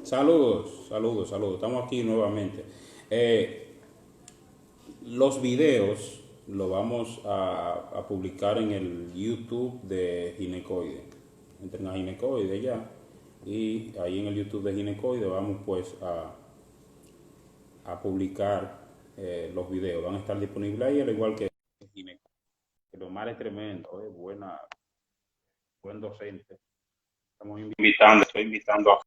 Saludos, saludos, saludos. Estamos aquí nuevamente. Eh, los videos los vamos a publicar en el YouTube de Ginecoide. Entren a Ginecoide ya. Y ahí en el YouTube de Ginecoide vamos pues a publicar los videos. Van a estar disponibles ahí, al igual que Ginecoide. Lo más es tremendo, buen docente. Estoy invitando a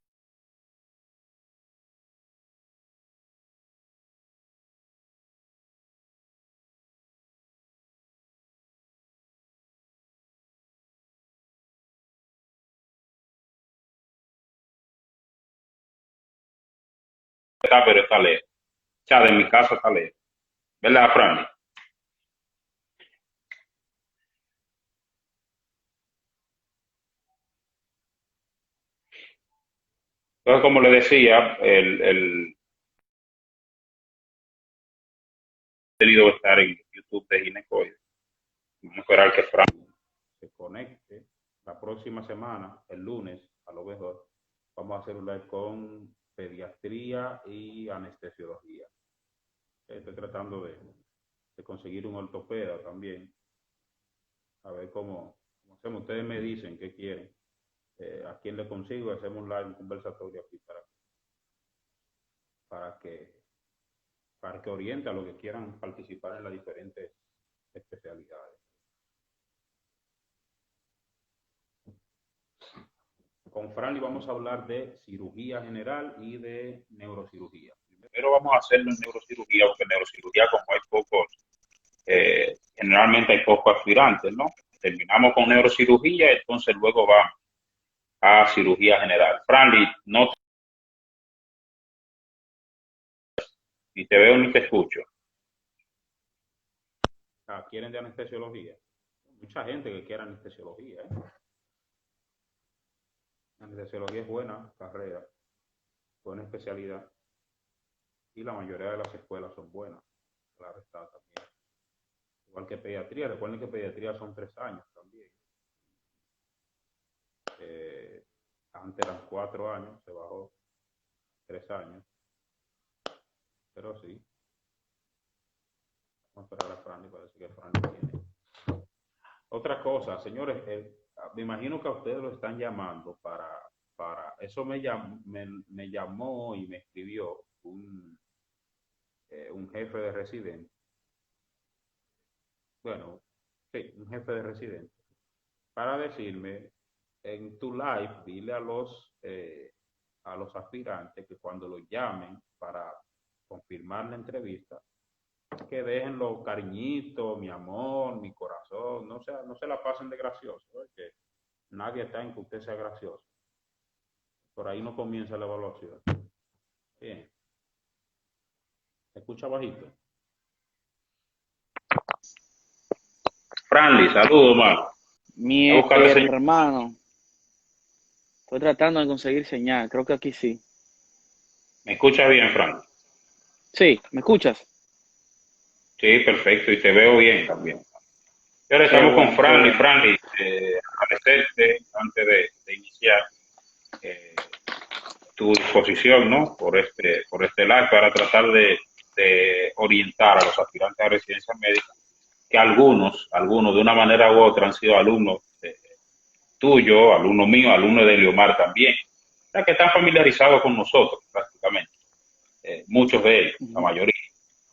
pero está lejos. O sea, de mi casa está lejos. ¿Verdad, Fran? Entonces, como le decía, el contenido va a estar en YouTube de Ginecoide. Vamos a esperar que Fran se conecte la próxima semana, el lunes, a lo mejor. Vamos a hacer un live con pediatría y anestesiología. Estoy tratando de conseguir un ortopeda también. A ver cómo hacemos. Ustedes me dicen qué quieren. A quién le consigo. Hacemos un live, un conversatorio aquí para que, para que oriente a los que quieran participar en las diferentes especialidades. Con Franly vamos a hablar de cirugía general y de neurocirugía. Primero vamos a hacerlo en neurocirugía, porque en neurocirugía, como hay pocos, generalmente hay pocos aspirantes, ¿no? Terminamos con neurocirugía, entonces luego vamos a cirugía general. Franly, no ni te veo ni te escucho. Ah, ¿quieren de anestesiología? Mucha gente que quiere anestesiología, ¿eh? La anestesiología es buena carrera, buena especialidad, y la mayoría de las escuelas son buenas. Claro está también. Igual que pediatría, recuerden que pediatría son 3 años también. Eh, Antes eran 4 años, se bajó 3 años, pero sí, vamos a esperar a Franny, parece que Franny tiene. Otra cosa, señores, me imagino que a ustedes lo están llamando eso me llamó y me escribió un jefe de residente, bueno, sí, un jefe de residente, para decirme, en tu live, dile a los aspirantes que cuando los llamen para confirmar la entrevista, que dejen los cariñitos, mi amor, mi corazón, no se la pasen de gracioso, que nadie está en que usted sea gracioso. Por ahí no comienza la evaluación. Bien, ¿se escucha bajito? Franly, saludos, mano. Mi A buscarle señor. hermano, estoy tratando de conseguir señal, creo que aquí sí. ¿Me escuchas bien, Franly? Sí, ¿me escuchas? Sí, perfecto, y te veo bien también. Y ahora Qué estamos con bueno, qué Franly. bueno. Franly, agradecerte antes de iniciar tu disposición, ¿no? Por este live para tratar de orientar a los aspirantes a residencia médica, que algunos de una manera u otra han sido alumnos tuyos, alumnos míos, alumnos de Leomar también, o sea, que están familiarizados con nosotros prácticamente, muchos de ellos, la Ujú. mayoría.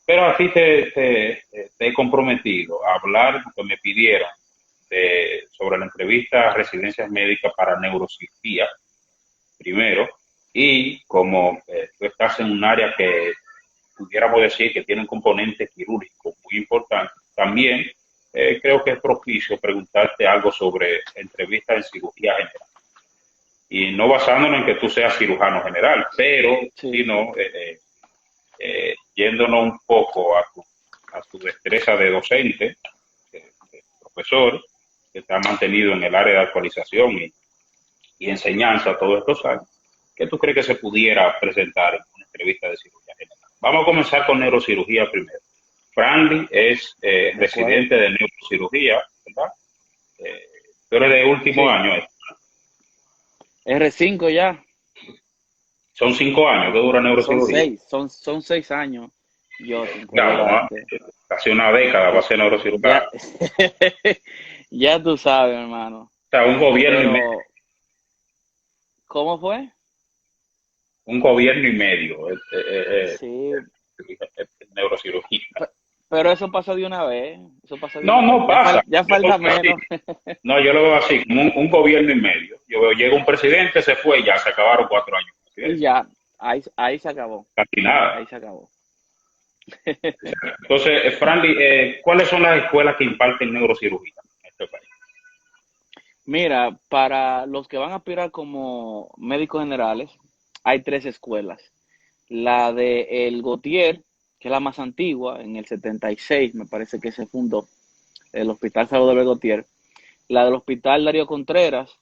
Pero así te he comprometido a hablar, que me pidieron, sobre la entrevista a residencias médicas para neurocirugía, primero, y como tú estás en un área que pudiéramos decir que tiene un componente quirúrgico muy importante, también creo que es propicio preguntarte algo sobre entrevistas en cirugía general. Y no basándonos en que tú seas cirujano general, pero Sí. sino yéndonos un poco a tu destreza de docente, de profesor, que te ha mantenido en el área de actualización y enseñanza todos estos años. ¿Qué tú crees que se pudiera presentar en una entrevista de cirugía general? Vamos a comenzar con neurocirugía primero. Franly es De acuerdo. residente de neurocirugía, ¿verdad? Eh, tú eres de último Sí, año. R5 ya. Son 5 años que dura Son neurocirugía. 6, son 6 años, Jotin, que Claro, dura ¿no? Casi una década va a ser neurocirujano. ya, ya tú sabes, hermano. O sea, un gobierno y medio. Pero, ¿cómo fue? Un gobierno y medio. Sí, Neurocirugía. pero eso pasa de una vez. Eso pasa de No, una vez. no pasa. Ya Yo lo falta veo así. menos. No, yo lo veo así, como un gobierno y medio. Yo veo, llega un presidente, se fue, ya se acabaron 4 años. Y ya, ahí se acabó. Casi nada. Ahí se acabó. Entonces, Franly, ¿cuáles son las escuelas que imparten neurocirugía en este país? Mira, para los que van a aspirar como médicos generales, hay 3 escuelas. La de El Gautier, que es la más antigua, en el 76 me parece que se fundó, el Hospital Salvador del Gautier. La del Hospital Darío Contreras,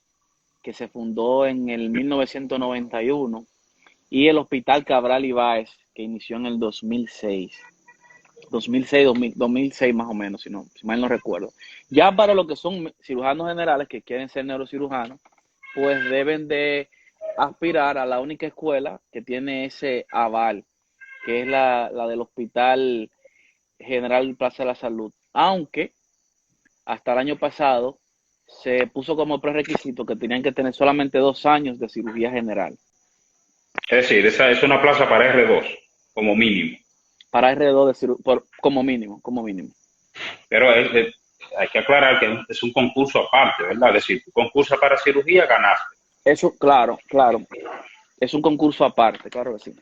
que se fundó en el 1991. Y el Hospital Cabral Ibáez, que inició en el 2006. 2006, 2006 más o menos, si mal no recuerdo. Ya para los que son cirujanos generales que quieren ser neurocirujanos, pues deben de aspirar a la única escuela que tiene ese aval, que es la del Hospital General Plaza de la Salud. Aunque hasta el año pasado se puso como prerequisito que tenían que tener solamente 2 años de cirugía general. Es decir, esa es una plaza para R2, como mínimo. Para alrededor de como mínimo, como mínimo. Pero hay que aclarar que es un concurso aparte, ¿verdad? Es decir, tu concurso para cirugía ganaste. Eso, claro, claro. Es un concurso aparte, claro que sí.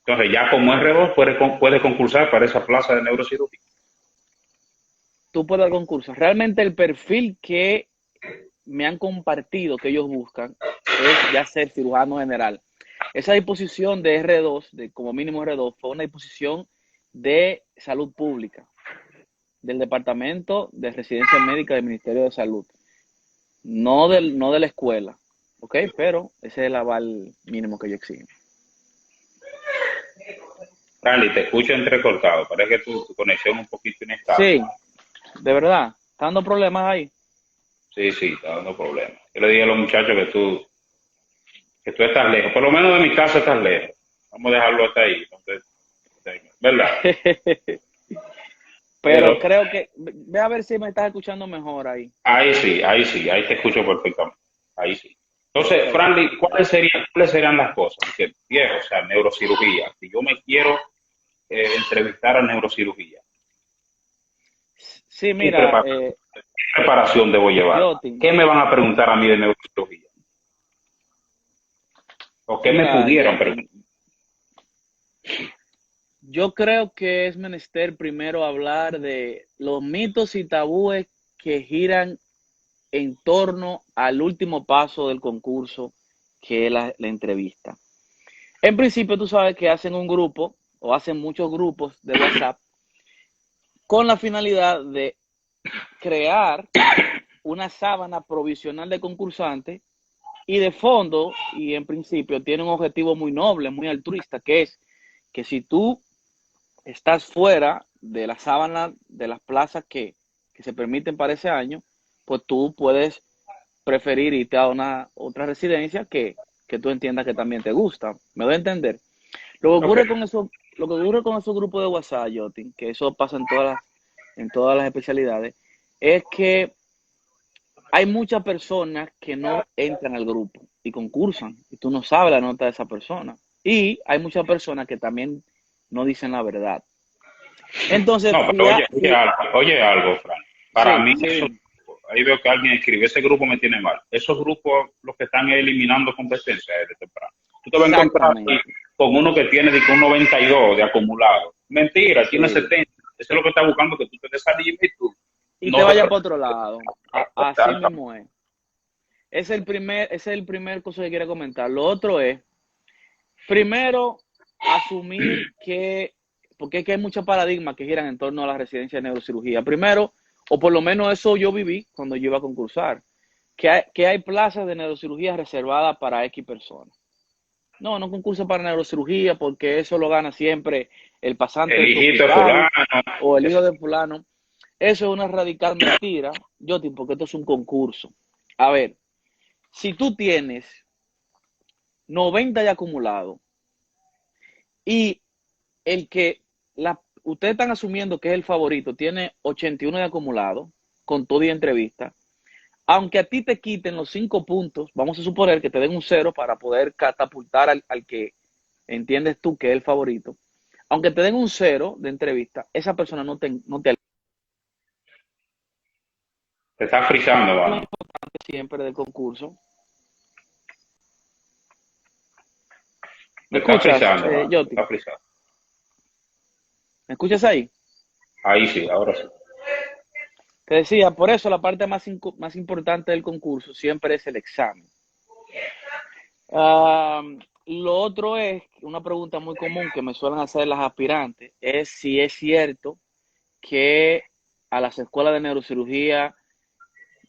Entonces, ya como R2 puede concursar para esa plaza de neurocirugía. Tú puedes dar concurso. Realmente el perfil que me han compartido que ellos buscan es ya ser cirujano general. Esa disposición de R2, de como mínimo R2, fue una disposición de salud pública, del Departamento de Residencia Médica del Ministerio de Salud, no de la escuela, ¿ok? Pero ese es el aval mínimo que ellos exigen. Carly, te escucho entrecortado. Parece que tu conexión es un poquito inestable. Sí, de verdad, está dando problemas ahí. Sí, sí, está dando problemas. Yo le dije a los muchachos que tú estás lejos. Por lo menos de mi casa estás lejos. Vamos a dejarlo hasta ahí. Entonces, ¿verdad? Pero Pero creo que, ve a ver si me estás escuchando mejor ahí. ahí sí, ahí te escucho perfectamente. Ahí sí. Entonces, Perfecto. Franly, ¿cuáles serían las cosas? Que, viejo, o sea, neurocirugía. Si yo me quiero entrevistar a neurocirugía, Sí, ¿qué, mira, qué preparación debo llevar? Jotin, ¿Qué me van a preguntar a mí de neurocirugía? ¿O qué me mira, pudieran preguntar? Jotin, yo creo que es menester primero hablar de los mitos y tabúes que giran en torno al último paso del concurso, que es la entrevista. En principio, tú sabes que hacen un grupo o hacen muchos grupos de WhatsApp con la finalidad de crear una sábana provisional de concursantes y de fondo y en principio tiene un objetivo muy noble, muy altruista, que es que si tú estás fuera de la sábana de las plazas que se permiten para ese año, pues tú puedes preferir irte a una otra residencia que tú entiendas que también te gusta. ¿Me doy a entender? Lo que Ok. ocurre con eso, lo que ocurre con esos grupos de WhatsApp, Jotin, que eso pasa en todas las especialidades, es que hay muchas personas que no entran al grupo y concursan y tú no sabes la nota de esa persona. Y hay muchas personas que también no dicen la verdad. Entonces, No, pero oye algo, Fran. Para sí, mí, sí, ahí veo que alguien escribe, ese grupo me tiene mal. Esos grupos, los que están eliminando competencia desde temprano. Tú te vas a encontrar aquí exactamente. con uno que tiene de que un 92 de acumulado. Mentira, tiene Sí. 70. Eso es lo que está buscando, que tú te desanimes y tú Y te no te vaya para preocupes. otro lado. Así mismo es. Ese es el primer cosa que quiero comentar. Lo otro es, primero, asumir que, porque es que hay muchos paradigmas que giran en torno a la residencia de neurocirugía. Primero, o por lo menos eso yo viví cuando yo iba a concursar, que hay plazas de neurocirugía reservadas para X personas. No, no concurso para neurocirugía porque eso lo gana siempre el pasante El de tu hijito de hospital fulano. o el hijo de fulano. Eso es una radical mentira, Jotin, porque esto es un concurso. A ver, si tú tienes 90 de acumulado, Y el que ustedes están asumiendo que es el favorito, tiene 81 de acumulado, con todo y entrevista. Aunque a ti te quiten los 5 puntos, vamos a suponer que te den un 0 para poder catapultar al que entiendes tú que es el favorito. Aunque te den un 0 de entrevista, esa persona no te Te está frizando, vamos. siempre del concurso. Te ¿Me está escuchas, frizando, vamos. Te Yoti? está frizando. ¿Me escuchas ahí? Ahí sí, ahora sí. Te decía, por eso la parte más importante del concurso siempre es el examen. Lo otro es, una pregunta muy común que me suelen hacer las aspirantes, es si es cierto que a las escuelas de neurocirugía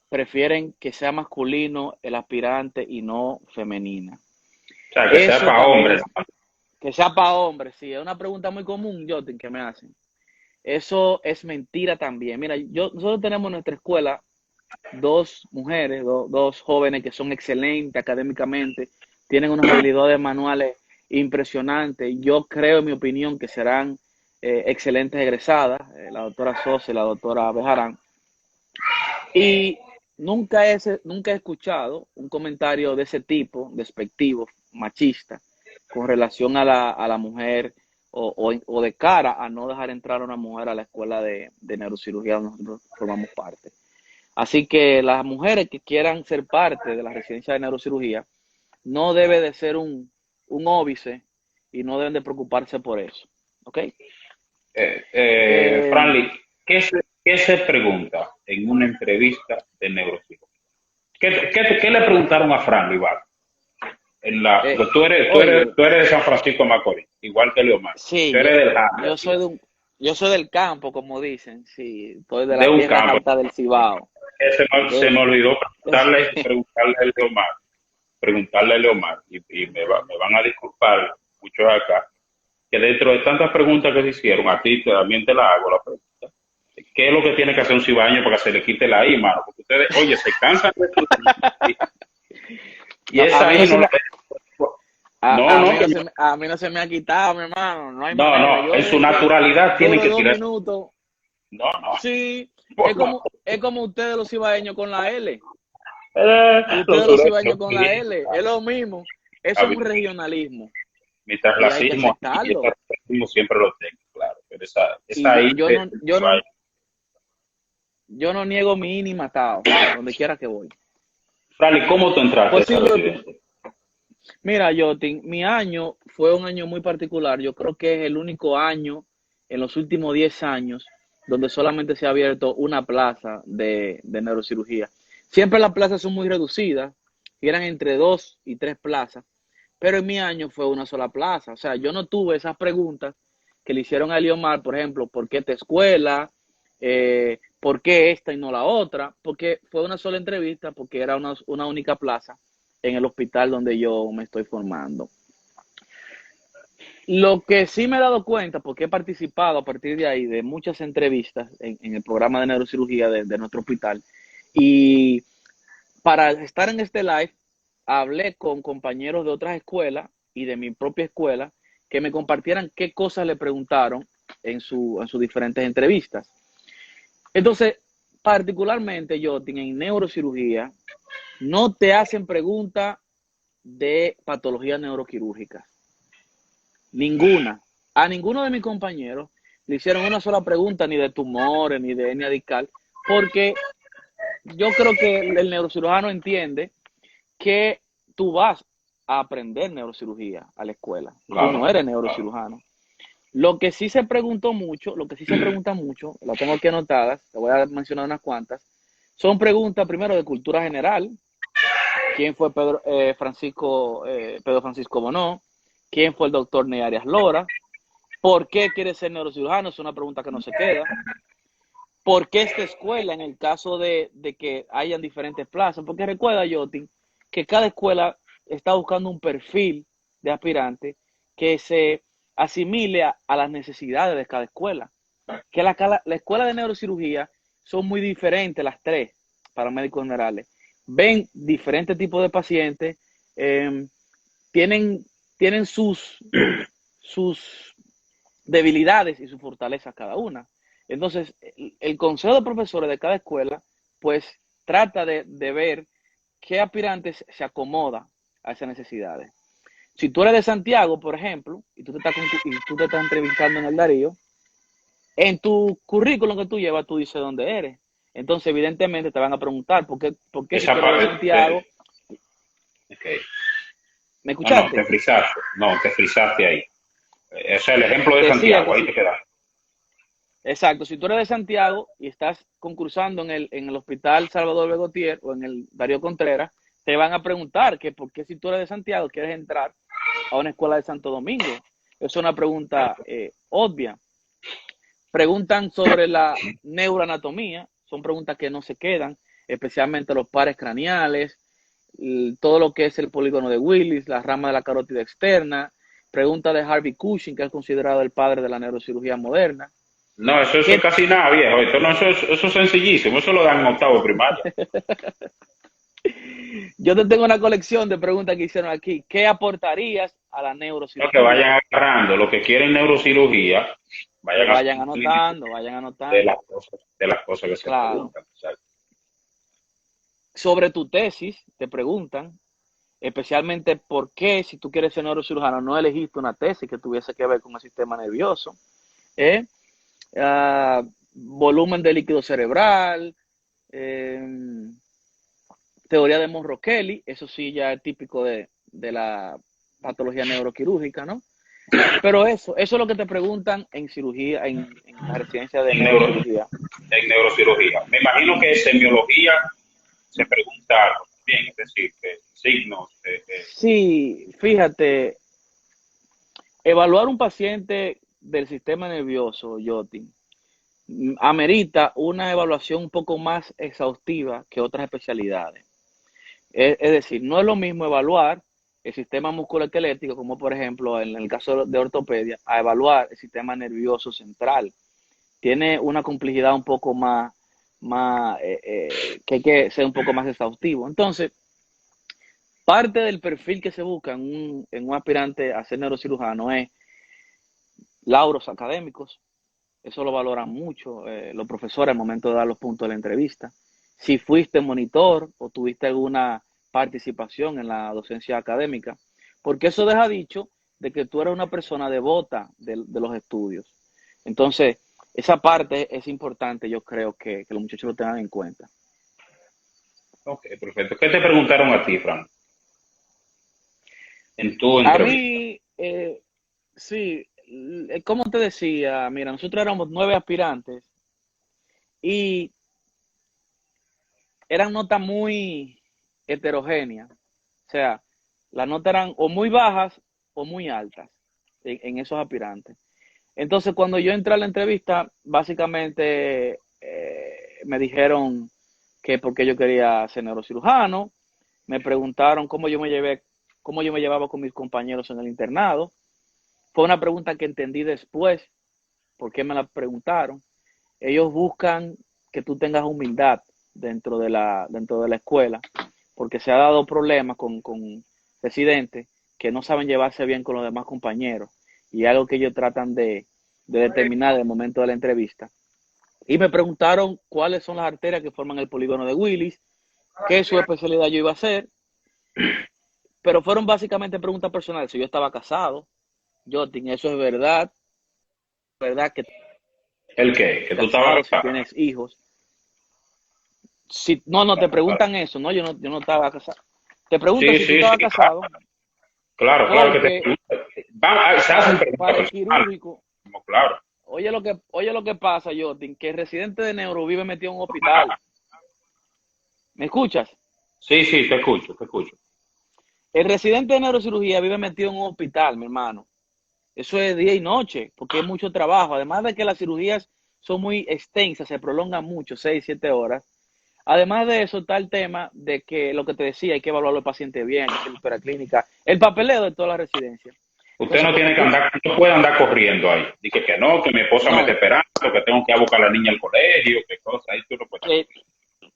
prefieren que sea masculino el aspirante y no femenina. O sea, que sea Eso para también hombres. es, que sea para hombres, sí, es una pregunta muy común, Jotin, que me hacen. Eso es mentira también. Mira, nosotros tenemos en nuestra escuela dos mujeres, dos jóvenes que son excelentes académicamente, tienen unas habilidades manuales impresionantes. Yo creo, en mi opinión, que serán excelentes egresadas, la doctora Sosa y la doctora Bejarán. Y nunca he escuchado un comentario de ese tipo, despectivo, machista, con relación a la mujer o de cara a no dejar entrar a una mujer a la escuela de neurocirugía donde nosotros formamos parte. Así que las mujeres que quieran ser parte de la residencia de neurocirugía no debe de ser un óbice y no deben de preocuparse por eso. ¿Ok? Eh, Franly, qué se pregunta en una entrevista de neurocirugía? ¿Qué le preguntaron a Franly, Iván? eh, Tú oye, eres de San Francisco de Macorís, igual que Leomar. Tú sí, eres del yo Hamlet, soy yo soy del campo, como dicen, sí, estoy de de las un tierras campo. altas del Cibao. Se Yo- me olvidó preguntarle a Leomar, y me van a disculpar muchos acá, que dentro de tantas preguntas que se hicieron, a ti también te la hago la pregunta. ¿Qué es lo que tiene que hacer un cibaño para que se le quite la I, mano? Porque ustedes, oye, se cansan de estudiar y no, esa I no la... No, a no, mí no a mí no se me ha quitado, mi hermano, no hay manera. no, en su naturalidad tienen Duro que dos tirar. minutos. No, no, Sí, no. es como ustedes los cibaeños con la L. Los Ustedes los sureños, cibaños con la sí. L, es lo mismo. Eso A es mí, un regionalismo mientras y hay que racismo aquí, y aceptarlo. ese racismo siempre lo tengo, claro. Pero esa Y I de cibaño. yo no niego mi INI matado, donde quiera que voy. Frali, ¿cómo tú entraste a Pues esa sí, Jotin. residencia? Mira, Jotin, mi año fue un año muy particular. Yo creo que es el único año en los últimos 10 años donde solamente se ha abierto una plaza de neurocirugía. Siempre las plazas son muy reducidas, y eran entre 2 y 3 plazas, pero en mi año fue una sola plaza. O sea, yo no tuve esas preguntas que le hicieron a Eliomar, por ejemplo, ¿por qué esta escuela? ¿Por qué esta y no la otra? Porque fue una sola entrevista, porque era una única plaza en el hospital donde yo me estoy formando. Lo que sí me he dado cuenta, porque he participado a partir de ahí de muchas entrevistas en el programa de neurocirugía de nuestro hospital, y para estar en este live, hablé con compañeros de otras escuelas y de mi propia escuela que me compartieran qué cosas le preguntaron en sus diferentes entrevistas. Entonces, particularmente, yo en neurocirugía, no te hacen preguntas de patologías neuroquirúrgicas. Ninguna. A ninguno de mis compañeros le hicieron una sola pregunta, ni de tumores, ni de hernia discal, porque yo creo que el neurocirujano entiende que tú vas a aprender neurocirugía a la escuela. Tú no Claro, eres claro. neurocirujano. Lo que sí se preguntó mucho, lo que sí se pregunta mucho, lo tengo aquí anotadas, te voy a mencionar unas cuantas, son preguntas primero de cultura general. ¿Quién fue Pedro Francisco Bonó? ¿Quién fue el doctor Ney Arias Lora? ¿Por qué quiere ser neurocirujano? Es una pregunta que no se queda. ¿Por qué esta escuela en el caso de que hayan diferentes plazas? Porque recuerda, Jotin, que cada escuela está buscando un perfil de aspirante que se asimile a las necesidades de cada escuela. Que la escuela de neurocirugía son muy diferentes las tres para médicos generales. Ven diferentes tipos de pacientes, eh, tienen, tienen sus debilidades y sus fortalezas cada una. Entonces, el consejo de profesores de cada escuela, pues trata de ver qué aspirantes se acomoda a esas necesidades. Si tú eres de Santiago, por ejemplo, y tú te estás entrevistando en el Darío, en tu currículum que tú llevas, tú dices dónde eres. Entonces, evidentemente, te van a preguntar, ¿por qué si Esa tú eres de parte, Santiago? okay. ¿Me No, escuchaste? te frizaste ahí. O sea, el ejemplo de Decía Santiago, que ahí si, te queda. exacto, si tú eres de Santiago y estás concursando en el Hospital Salvador Begotier o en el Darío Contreras, te van a preguntar que por qué si tú eres de Santiago quieres entrar a una escuela de Santo Domingo. Es una pregunta obvia. Preguntan sobre la neuroanatomía, son preguntas que no se quedan, especialmente los pares craneales, todo lo que es el polígono de Willis, la rama de la carótida externa, pregunta de Harvey Cushing, que es considerado el padre de la neurocirugía moderna. No, eso es ¿Qué, casi nada, viejo. Eso es sencillísimo. Eso lo dan en octavo de primaria. Yo te tengo una colección de preguntas que hicieron aquí. ¿Qué aportarías a la No, que neurocirugía? vayan agarrando los que quieren neurocirugía, Que vayan haciendo vayan de anotando. las cosas que se Claro. preguntan. O sea, Sobre tu tesis, te preguntan, especialmente por qué, si tú quieres ser neurocirujano, no elegiste una tesis que tuviese que ver con el sistema nervioso. ¿eh? Volumen de líquido cerebral, eh, teoría de Monro-Kelly, eso sí ya es típico de la patología neuroquirúrgica, ¿no? Pero eso es lo que te preguntan en cirugía, en la residencia de en, neuro, neurocirugía. en neurocirugía. Me imagino que en semiología se pregunta algo también, es decir, que signos. Sí, fíjate, evaluar un paciente del sistema nervioso, Jotin, amerita una evaluación un poco más exhaustiva que otras especialidades. Es decir, no es lo mismo evaluar el sistema musculoesquelético, como por ejemplo en el caso de ortopedia, a evaluar el sistema nervioso central. Tiene una complejidad un poco que hay que ser un poco más exhaustivo. Entonces, parte del perfil que se busca en un aspirante a ser neurocirujano es lauros académicos. Eso lo valoran mucho los profesores al momento de dar los puntos de la entrevista. Si fuiste monitor o tuviste alguna participación en la docencia académica, porque eso deja dicho de que tú eres una persona devota de los estudios. Entonces, esa parte es importante, yo creo que los muchachos lo tengan en cuenta. Ok, perfecto. ¿Qué te preguntaron a ti, Fran, en tu A entrevista? mí, sí, como te decía, mira, nosotros éramos 9 aspirantes y eran notas muy heterogéneas. O sea, las notas eran o muy bajas o muy altas en esos aspirantes. Entonces, cuando yo entré a la entrevista, básicamente me dijeron que porque yo quería ser neurocirujano, me preguntaron cómo yo me llevaba con mis compañeros en el internado. Fue una pregunta que entendí después, por qué me la preguntaron. Ellos buscan que tú tengas humildad dentro de la escuela, porque se ha dado problemas con residentes que no saben llevarse bien con los demás compañeros y algo que ellos tratan de determinar en el momento de la entrevista. Y me preguntaron cuáles son las arterias que forman el polígono de Willis, qué su especialidad yo iba a hacer, pero fueron básicamente preguntas personales. Si yo estaba casado, Jotin, eso es verdad, verdad que ¿El qué? Que tú estabas casado, si casado. tienes hijos. Si, no, te preguntan eso, ¿no? Yo no estaba casado. Te preguntan Sí, si tú sí, estabas sí, casado, claro que te porque preguntan. Se para hacen el, preguntas para el personales, quirúrgico, como claro. oye lo que pasa, Jotin, que el residente de neuro vive metido en un hospital. ¿Me escuchas? Sí, sí, te escucho, te escucho. El residente de neurocirugía vive metido en un hospital, mi hermano. Eso es día y noche, porque es mucho trabajo. Además de que las cirugías son muy extensas, se prolongan mucho, 6, 7 horas. Además de eso está el tema de que lo que te decía, hay que evaluar al paciente bien, hay que hacer la historia clínica, el papeleo de toda la residencia. Usted Entonces, no cuando tiene que tú, andar, no puede andar corriendo ahí. Dice que no, que mi esposa me está no, esperando, que tengo que ir a buscar a la niña al colegio, que cosas, ahí tú no puedes estar que, corriendo.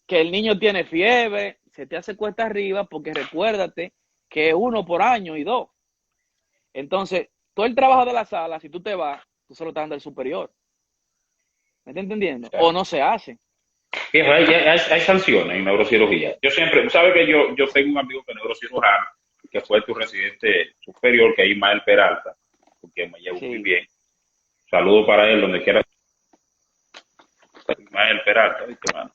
que el niño tiene fiebre, se te hace cuesta arriba, porque recuérdate que es 1 por año y 2. Entonces, todo el trabajo de la sala, si tú te vas, tú se lo estás dando al superior. ¿Me estás entendiendo? Ya. O no se hace. Viejo, hay sanciones en neurocirugía. Yo siempre, ¿sabes que yo tengo un amigo que es neurocirujano, que fue tu residente superior, que es Ismael Peralta, con quien me llevo muy Sí. bien? Saludo para él, donde quiera. Ismael Peralta, ¿viste, mano?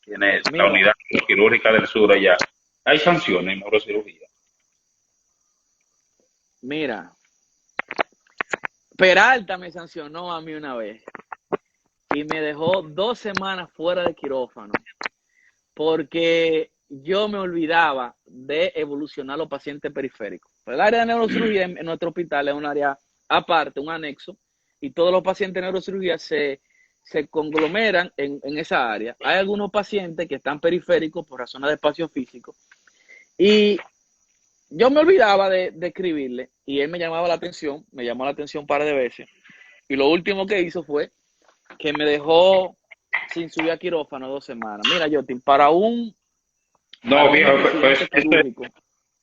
Tiene la Mira, unidad quirúrgica del sur allá. Hay sanciones en neurocirugía. mira. Peralta me sancionó a mí una vez y me dejó 2 semanas fuera de quirófano porque yo me olvidaba de evolucionar los pacientes periféricos. El área de neurocirugía en nuestro hospital es un área aparte, un anexo, y todos los pacientes de neurocirugía se conglomeran en esa área. Hay algunos pacientes que están periféricos por razones de espacio físico y yo me olvidaba de escribirle y él me llamó la atención un par de veces. Y lo último que hizo fue que me dejó sin subir a quirófano 2 semanas. Mira, Jotin, No, para un viejo, residente quirúrgico,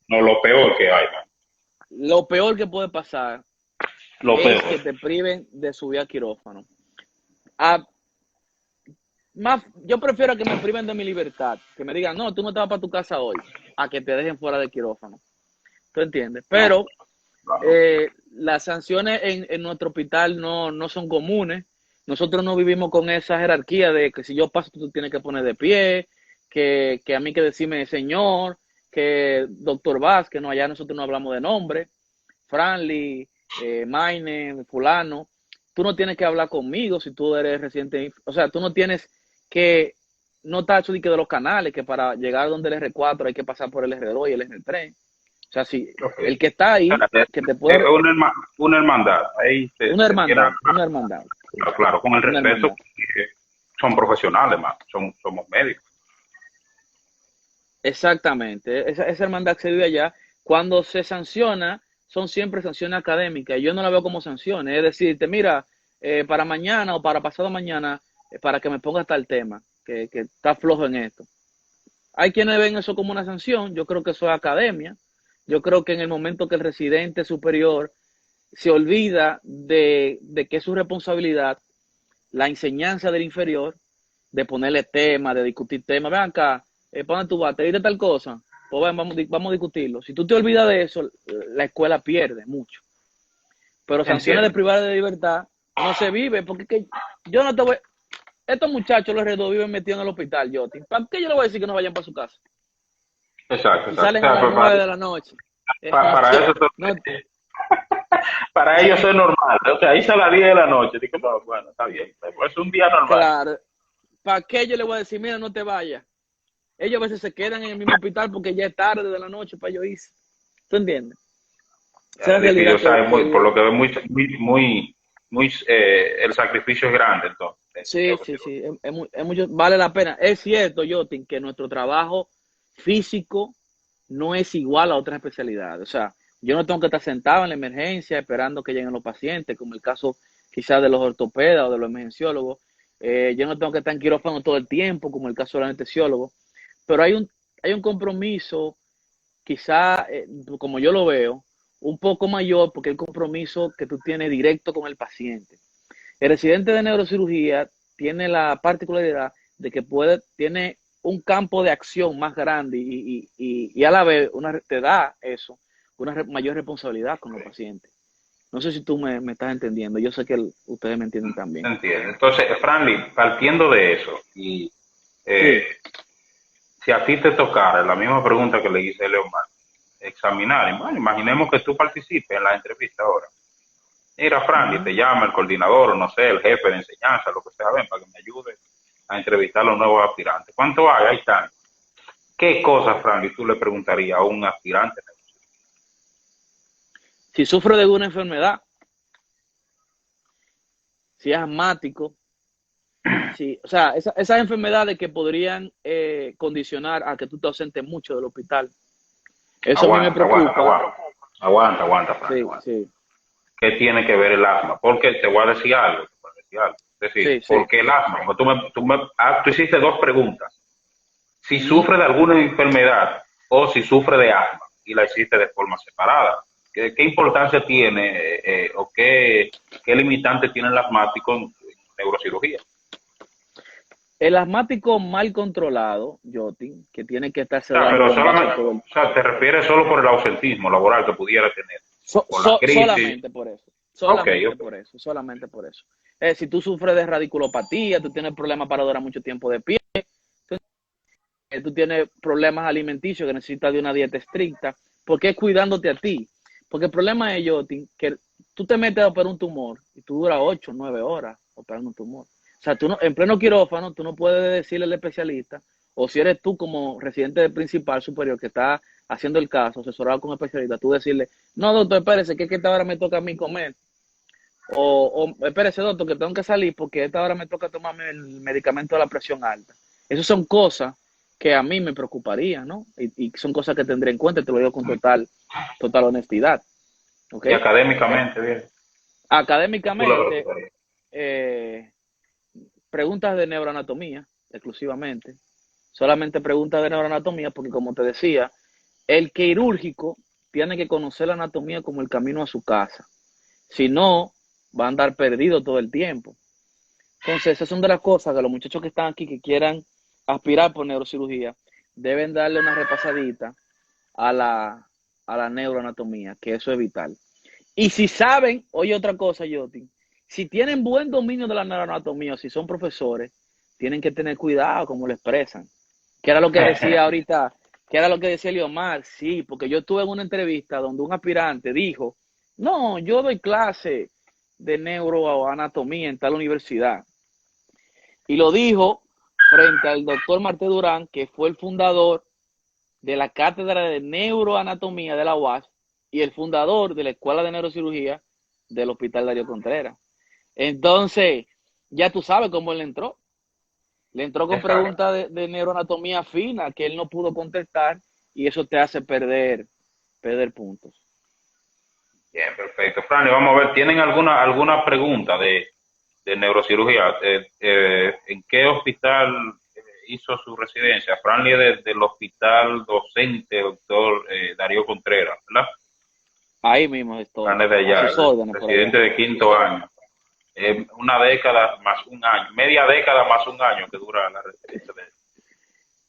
no, lo peor que hay, man. lo peor que puede pasar Lo es peor. que te priven de subir a quirófano. A, yo prefiero que me priven de mi libertad, que me digan, no, tú no te vas para tu casa hoy, a que te dejen fuera de quirófano. ¿Tú entiendes? No, Pero claro. las sanciones en nuestro hospital no son comunes. Nosotros no vivimos con esa jerarquía de que si yo paso tú tienes que poner de pie, que a mí que decirme señor, que doctor Vázquez, no, allá nosotros no hablamos de nombre, Franly, Maine, fulano. Tú no tienes que hablar conmigo si tú eres residente, o sea, tú no tienes que, no está hecho de los canales, que para llegar donde el R4 hay que pasar por el R2 y el R3. O sea, si Okay. el que está ahí, que te Es puede... una hermandad. Ahí Una se tiene, hermandad, una hermandad, claro, con el una respeto, hermandad. porque son profesionales, más, somos médicos. Exactamente. Esa hermandad se vive allá. Cuando se sanciona, son siempre sanciones académicas. Yo no la veo como sanciones. Es decirte, mira, para mañana o para pasado mañana, para que me ponga tal tema, que está flojo en esto. Hay quienes ven eso como una sanción. Yo creo que eso es academia. Yo creo que en el momento que el residente superior se olvida de que es su responsabilidad la enseñanza del inferior, de ponerle temas, de discutir temas. Ven acá, ¿para dónde tú vas? ¿Te dice tal cosa? Pues ven, vamos a discutirlo. Si tú te olvidas de eso, la escuela pierde mucho. Pero sanciones de Entiendo. privada de libertad no se vive, porque que yo no te voy... Estos muchachos, los redos, viven metidos en el hospital, Joti. ¿Para qué yo le voy a decir que no vayan para su casa? Exacto, Y exacto. O salen a sea, las 9 de la noche. para eso, No, para ellos es normal. O sea, irse a las 10 de la noche. Digo, no, bueno, está bien. Es un día normal. claro. ¿Para qué yo le voy a decir, mira, no te vayas? Ellos a veces se quedan en el mismo hospital porque ya es tarde de la noche para yo irse. ¿Tú entiendes? Esa es la realidad O sea, que por vive. lo que veo, el sacrificio es grande, entonces. Sí, sí, sí. Mucho, vale la pena. Es cierto, Jotin, que nuestro trabajo físico no es igual a otras especialidades. O sea, yo no tengo que estar sentado en la emergencia esperando que lleguen los pacientes, como el caso quizás de los ortopedas o de los emergenciólogos. Yo no tengo que estar en quirófano todo el tiempo, como el caso del anestesiólogo. Pero hay un compromiso, quizá, como yo lo veo, un poco mayor, porque el compromiso que tú tienes directo con el paciente. El residente de neurocirugía tiene la particularidad de que tiene un campo de acción más grande y a la vez te da eso, una mayor responsabilidad con los pacientes. No sé si tú me estás entendiendo. Yo sé que ustedes me entienden también. Entiendo. Entonces, Franly, partiendo de eso, y eh, Sí. si a ti te tocara la misma pregunta que le hice a Leomar, examinar, bueno, imaginemos que tú participes en la entrevista ahora. Mira, Franly, Uh-huh. te llama el coordinador, o no sé, el jefe de enseñanza, lo que sea, ven, para que me ayude a entrevistar a los nuevos aspirantes. ¿Cuánto hay? Ahí están. ¿Qué cosas, Franly, tú le preguntarías a un aspirante? Si sufre de alguna enfermedad, si es asmático, si, o sea, esas enfermedades que podrían condicionar a que tú te ausentes mucho del hospital. Eso a mí me preocupa. Aguanta, Franly, Sí, aguanta. sí, ¿Qué tiene que ver el asma? Porque te voy a decir algo. Es decir, sí, ¿por sí. qué el asma? Porque tú hiciste dos preguntas. Si Uh-huh. sufre de alguna enfermedad o si sufre de asma, y la hiciste de forma separada. ¿Qué importancia tiene o qué limitante tiene el asmático en neurocirugía? El asmático mal controlado, Jotin, que tiene que estarse O sea, dando pero bombazo solamente, todo el o sea, te refieres solo por el ausentismo laboral que pudiera tener, por la crisis. solamente por eso, Ok, solamente ok. por eso, solamente por eso. Si tú sufres de radiculopatía, tú tienes problemas para durar mucho tiempo de pie, tú tienes problemas alimenticios que necesitas de una dieta estricta, porque es cuidándote a ti. Porque el problema es, Jotin, que tú te metes a operar un tumor y tú duras 8 o 9 horas operando un tumor. O sea, tú no, en pleno quirófano, tú no puedes decirle al especialista, o si eres tú como residente del principal superior que está haciendo el caso, asesorado con un especialista, tú decirle, no, doctor, espérese, que esta hora me toca a mí comer. O espérese, doctor, que tengo que salir porque esta hora me toca tomarme el medicamento de la presión alta. Esas son cosas que a mí me preocuparía, ¿no? Y son cosas que tendré en cuenta, te lo digo con total honestidad, ¿ok? Y académicamente, bien. ¿Qué tú le Académicamente, preocuparía? eh, preguntas de neuroanatomía, exclusivamente. Solamente preguntas de neuroanatomía, porque como te decía, el quirúrgico tiene que conocer la anatomía como el camino a su casa. Si no, va a andar perdido todo el tiempo. Entonces, esas son de las cosas que los muchachos que están aquí, que quieran aspirar por neurocirugía, deben darle una repasadita a la neuroanatomía, que eso es vital. Y si saben, oye otra cosa, Jotin, si tienen buen dominio de la neuroanatomía, si son profesores, tienen que tener cuidado como lo expresan. Que era lo que decía ahorita, que era lo que decía Eliomar, sí, porque yo estuve en una entrevista donde un aspirante dijo, no, yo doy clase de neuroanatomía en tal universidad. Y lo dijo frente al doctor Marte Durán, que fue el fundador de la Cátedra de Neuroanatomía de la UAS y el fundador de la Escuela de Neurocirugía del Hospital Darío Contreras. Entonces, ya tú sabes cómo él entró. Le entró con Exacto. preguntas de neuroanatomía fina que él no pudo contestar y eso te hace perder puntos. Bien, perfecto. Franny, vamos a ver, ¿tienen alguna pregunta de neurocirugía? ¿En qué hospital hizo su residencia? Franny es del hospital docente, doctor Darío Contreras, ¿verdad? Ahí mismo estoy, Franny de a allá, sus órdenes por allá. residente de quinto año. Una década más un año, media década más un año que dura la residencia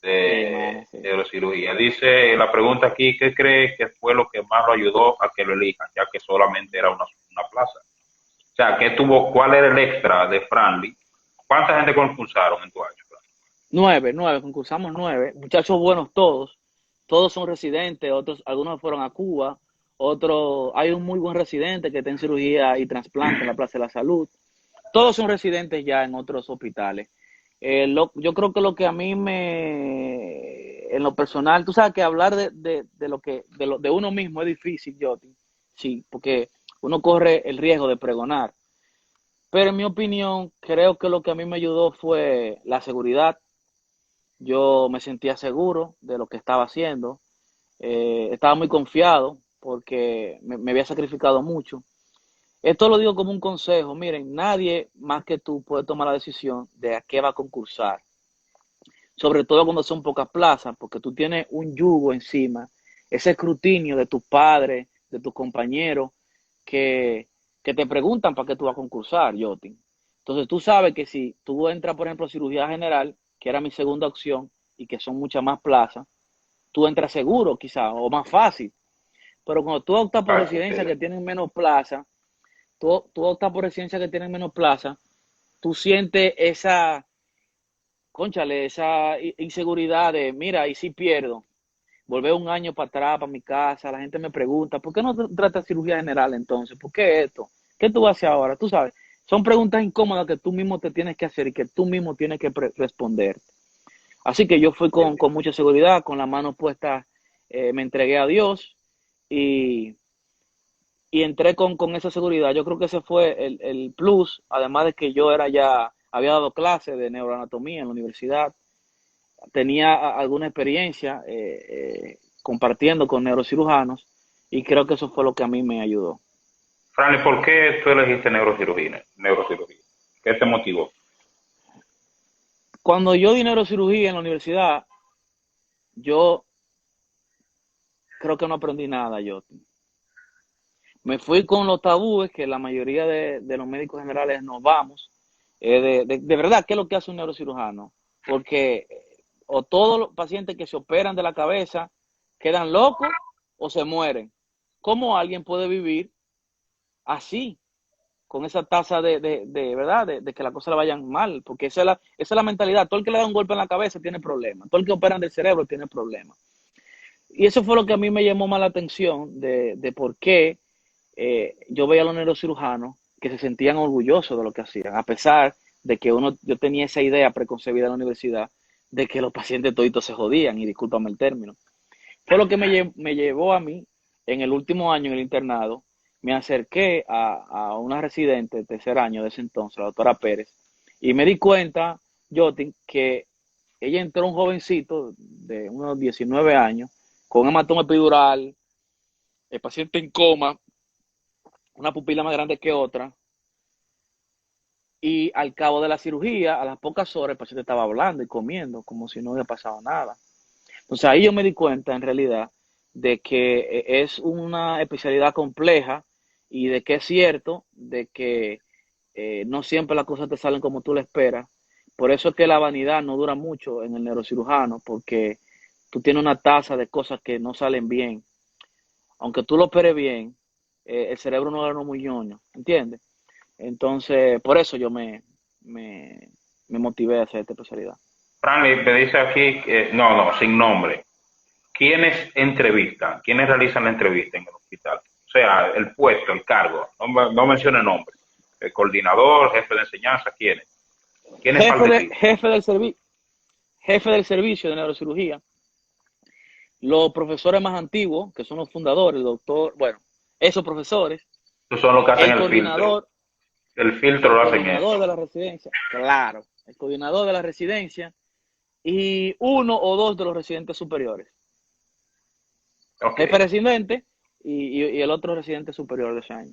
Sí, de mano, sí. neurocirugía. Dice la pregunta aquí, ¿qué cree que fue lo que más lo ayudó a que lo elijan, ya que solamente era una plaza? O sea, ¿cuál era el extra de Franly? ¿Cuánta gente concursaron en tu año, Franly? 9, concursamos 9, muchachos buenos todos son residentes, otros, algunos fueron a Cuba, otros, hay un muy buen residente que está en cirugía y trasplante en la Plaza de la Salud, todos son residentes ya en otros hospitales. Yo creo que lo que a mí en lo personal, tú sabes que hablar de uno mismo es difícil, Joti, sí, porque uno corre el riesgo de pregonar, pero en mi opinión, creo que lo que a mí me ayudó fue la seguridad. Yo me sentía seguro de lo que estaba haciendo, estaba muy confiado porque me había sacrificado mucho. Esto lo digo como un consejo, miren, nadie más que tú puede tomar la decisión de a qué va a concursar, sobre todo cuando son pocas plazas, porque tú tienes un yugo encima, ese escrutinio de tus padres, de tus compañeros, que te preguntan para qué tú vas a concursar, Jotin. Entonces tú sabes que si tú entras, por ejemplo, a cirugía general, que era mi segunda opción, y que son muchas más plazas, tú entras seguro quizá, o más fácil. Pero cuando tú optas por Exacto, residencias sí. que tienen menos plaza, tú optas por residencias que tienen menos plaza, tú sientes esa inseguridad de, mira, y si pierdo, volver un año para atrás, para mi casa, la gente me pregunta, ¿por qué no tratas cirugía general entonces? ¿Por qué esto? ¿Qué tú haces ahora? Tú sabes, son preguntas incómodas que tú mismo te tienes que hacer y que tú mismo tienes que responder. Así que yo fui con mucha seguridad, con la mano puesta, me entregué a Dios y, y entré con esa seguridad. Yo creo que ese fue el plus, además de que yo había dado clases de neuroanatomía en la universidad, tenía alguna experiencia compartiendo con neurocirujanos y creo que eso fue lo que a mí me ayudó. Franly, ¿por qué tú elegiste neurocirugía? ¿Qué te motivó? Cuando yo di neurocirugía en la universidad, yo creo que no aprendí nada, yo. Me fui con los tabúes que la mayoría de los médicos generales nos vamos. De verdad, ¿qué es lo que hace un neurocirujano? Porque o todos los pacientes que se operan de la cabeza quedan locos o se mueren. ¿Cómo alguien puede vivir así, con esa tasa ¿verdad? De que las cosas le vayan mal? Porque esa es la mentalidad. Todo el que le da un golpe en la cabeza tiene problemas. Todo el que operan del cerebro tiene problemas. Y eso fue lo que a mí me llamó más la atención de por qué yo veía a los neurocirujanos que se sentían orgullosos de lo que hacían, a pesar de que yo tenía esa idea preconcebida en la universidad de que los pacientes toditos se jodían, y discúlpame el término. Fue lo que me llevó a mí, en el último año en el internado, me acerqué a una residente de tercer año de ese entonces, la doctora Pérez, y me di cuenta, Jotin, que ella entró un jovencito de unos 19 años, con un hematoma epidural, el paciente en coma, una pupila más grande que otra, y al cabo de la cirugía, a las pocas horas, el paciente estaba hablando y comiendo como si no hubiera pasado nada. Entonces ahí yo me di cuenta en realidad de que es una especialidad compleja y de que es cierto de que no siempre las cosas te salen como tú le esperas. Por eso es que la vanidad no dura mucho en el neurocirujano, porque tú tienes una tasa de cosas que no salen bien. Aunque tú lo operes bien, el cerebro no era muy ñoño, ¿entiendes? Entonces, por eso yo me motivé a hacer esta especialidad. Franklin, me dice aquí, no, sin nombre. ¿Quiénes entrevistan? ¿Quiénes realizan la entrevista en el hospital? O sea, el puesto, el cargo. No mencione nombre. El coordinador, jefe de enseñanza, ¿quiénes? ¿Quiénes participan? Jefe del servicio de neurocirugía, los profesores más antiguos, que son los fundadores, el doctor, bueno, esos profesores, Esos son los que hacen el el filtro. coordinador, El filtro el lo hacen eso. coordinador de la residencia, claro, el coordinador de la residencia y uno o dos de los residentes superiores. Ok. Jefe residente y el otro residente superior de ese año.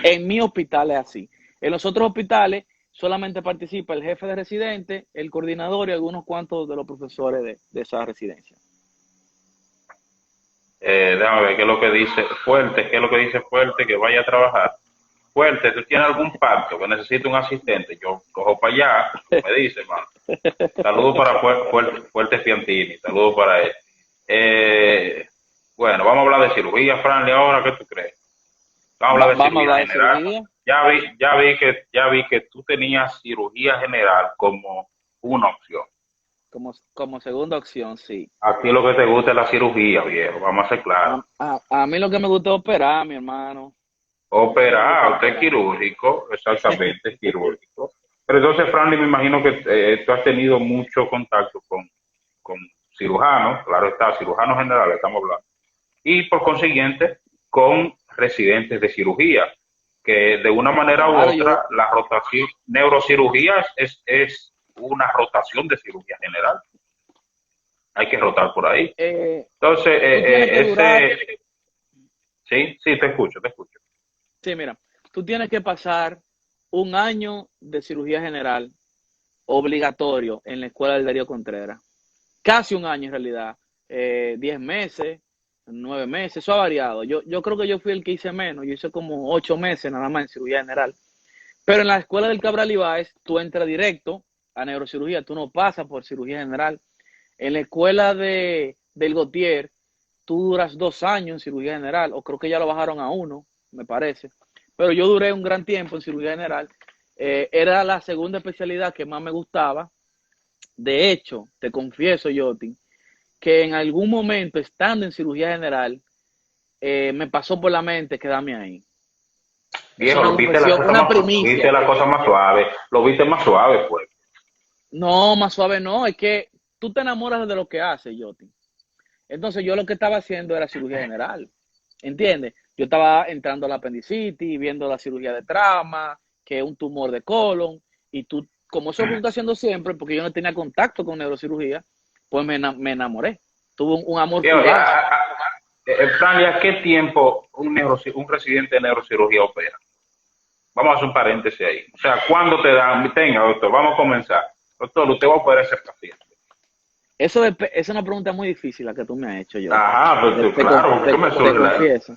En mi hospital es así. En los otros hospitales solamente participa el jefe de residente, el coordinador y algunos cuantos de los profesores de esa residencia. Déjame ver qué es lo que dice Fuerte, qué es lo que dice Fuerte, que vaya a trabajar. Fuerte, ¿tú tienes algún pacto que necesite un asistente? Yo cojo para allá, tú me dices, mano. Saludos para Fuerte Fiantini, saludos para él. Bueno, vamos a hablar de cirugía, Franly, ahora, ¿qué tú crees? Vamos a hablar de Vamos a cirugía hablar de general. cirugía. Ya vi que tú tenías cirugía general como una opción. Como segunda opción, sí. A ti lo que te gusta es la cirugía, viejo, vamos a ser claros. A mí lo que me gusta es operar, mi hermano. A mí me gusta Operar, usted es operar. quirúrgico, exactamente, es quirúrgico. Pero entonces, Franly, me imagino que tú has tenido mucho contacto con cirujanos, claro está, cirujanos generales estamos hablando, y por consiguiente con residentes de cirugía, que de una manera u Claro, otra la rotación, neurocirugía es una rotación de cirugía general, hay que rotar por ahí. Entonces, tú tienes que durar, sí, te escucho, te escucho. sí, mira, tú tienes que pasar un año de cirugía general obligatorio en la escuela del Darío Contreras. Casi un año en realidad, 10 meses, 9 meses, eso ha variado. Yo creo que yo fui el que hice menos, yo hice como 8 meses nada más en cirugía general. Pero en la escuela del Cabral Ibáez, tú entras directo a neurocirugía, tú no pasas por cirugía general. En la escuela del Gautier, tú duras 2 años en cirugía general, o creo que ya lo bajaron a 1, me parece. Pero yo duré un gran tiempo en cirugía general. Era la segunda especialidad que más me gustaba. De hecho, te confieso, Yotin, que en algún momento, estando en cirugía general, me pasó por la mente quedarme ahí. Es Viejo, una confesión, una viste primicia. la cosa más suave, lo viste más suave, pues. No, más suave no, es que tú te enamoras de lo que haces, Yotin. Entonces yo lo que estaba haciendo era cirugía general, ¿entiendes? Yo estaba entrando a la apendicitis, viendo la cirugía de trauma, que es un tumor de colon, y tú, como eso lo estoy haciendo siempre, porque yo no tenía contacto con neurocirugía, pues me enamoré. Tuve un amor Viejo, fugaz. Fran, ¿y a qué tiempo un residente de neurocirugía opera? Vamos a hacer un paréntesis ahí. O sea, ¿cuándo te dan? Tenga, doctor, vamos a comenzar. Doctor, usted va a operar ese paciente. Eso es una pregunta muy difícil la que tú me has hecho, yo. Ajá, pues claro, porque me Te surge confieso.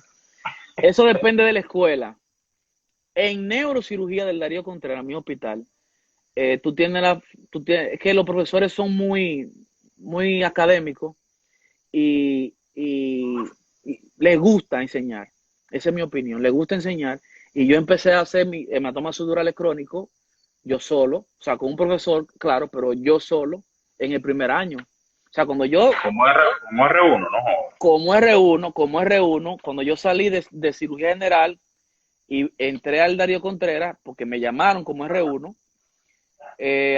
Eso depende de la escuela. En neurocirugía del Darío Contreras, mi hospital, tú tienes es que los profesores son muy académicos y les gusta enseñar. Esa es mi opinión. Les gusta enseñar. Y yo empecé a hacer mi hematoma subdural crónico yo solo, o sea, con un profesor, claro, pero yo solo en el primer año. O sea, cuando yo, Como R1, ¿no? como R1, cuando yo salí de cirugía general y entré al Darío Contreras, porque me llamaron como R1,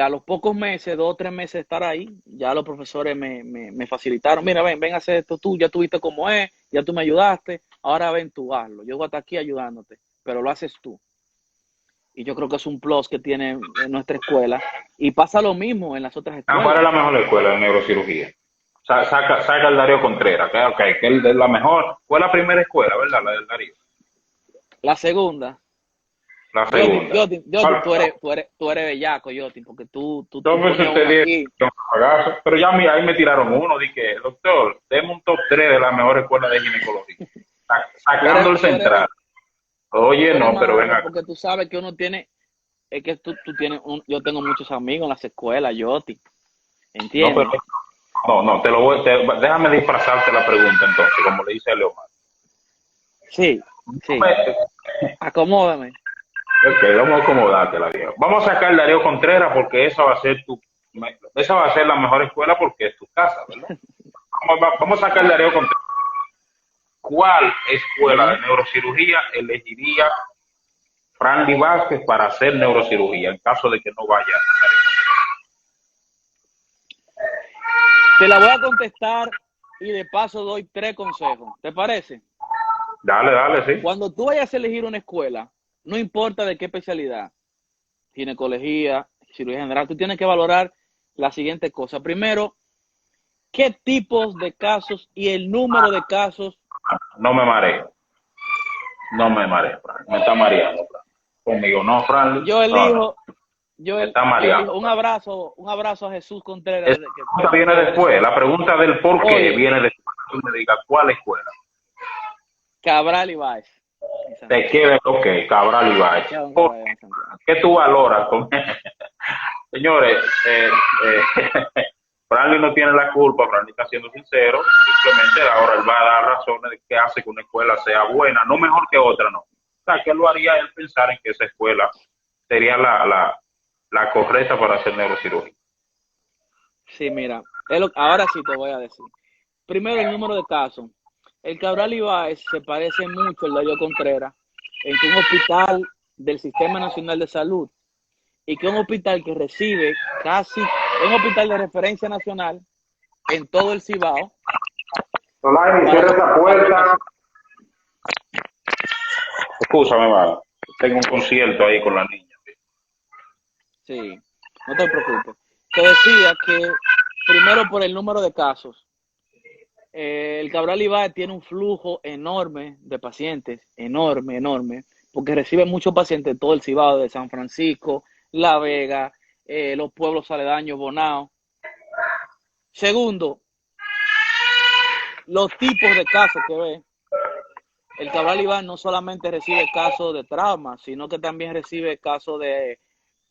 a los pocos meses, 2 o 3 meses de estar ahí, ya los profesores me facilitaron, mira, ven a hacer esto tú, ya tú viste cómo es, ya tú me ayudaste, ahora ven tú, hazlo. Yo voy a estar aquí ayudándote, pero lo haces tú. Y yo creo que es un plus que tiene en nuestra escuela. Y pasa lo mismo en las otras ¿Cuál es escuelas. la mejor escuela de neurocirugía? Saca el Darío Contreras, que es la mejor. Fue la primera escuela, ¿verdad? La del Darío. La segunda, La Yoti, segunda. Yoti, Yoti, tú eres bellaco, Yoti, porque tú Entonces ponías usted uno dice, aquí. pero ya ahí me tiraron uno, dije, doctor, deme un top 3 de la mejor escuela de ginecología. Tú eres, Sacando el tú eres, central. Oye, tú eres no, pero ven malo acá. porque tú sabes que uno tiene, es que tú tienes yo tengo muchos amigos en las escuelas, Yoti, No, pero ¿entiendes? no, déjame disfrazarte la pregunta entonces, como le dice a Leomar. Sí, No sí, acomódame. Ok, vamos a acomodártela, viejo. Vamos a sacar Darío Contreras porque esa va a ser la mejor escuela porque es tu casa, ¿verdad? Vamos a sacar Darío Contreras. ¿Cuál escuela Ujú. de neurocirugía elegiría Franly Vázquez para hacer neurocirugía en caso de que no vaya a Darío Te la voy a contestar y de paso doy 3 consejos. ¿Te parece? Contreras? Dale, sí. Cuando tú vayas a elegir una escuela, no importa de qué especialidad, ginecología, cirugía general, tú tienes que valorar la siguiente cosa. Primero, qué tipos de casos y el número de casos. No me mareo, no me mareo, Fran. Me está mareando, Fran. Conmigo no, Franly. Yo No, no, elijo, me está yo elijo mareando. un abrazo a Jesús Contreras Esa desde que pregunta viene desde después. La Venezuela. pregunta del por qué Oye, viene después. Tú me digas cuál escuela. Cabral y Báez en Te Santiago. queda, ok, Cabral y Báez. Santiago en Cabral en Santiago. ¿Qué tú valoras? Señores, Franklin no tiene la culpa, Franklin está siendo sincero, simplemente ahora él va a dar razones de qué hace que una escuela sea buena, no mejor que otra, no. O sea, ¿qué lo haría él pensar en que esa escuela sería la correcta para hacer neurocirugía? Sí, mira, ahora sí te voy a decir. Primero, el número de casos. El Cabral Ibáez se parece mucho al Darío Contreras en que un hospital del Sistema Nacional de Salud y que un hospital que recibe es un hospital de referencia nacional en todo el Cibao Solari, para cierra los, esa para los puerta. pacientes. Escúchame, va. Tengo un concierto ahí con la niña. Sí, no te preocupes. Te decía que primero por el número de casos. El Cabral Ibáez tiene un flujo enorme de pacientes, enorme, enorme, porque recibe muchos pacientes de todo el Cibao, de San Francisco, La Vega, los pueblos aledaños, Bonao. Segundo, los tipos de casos que ve. El Cabral Ibáez no solamente recibe casos de trauma, sino que también recibe casos de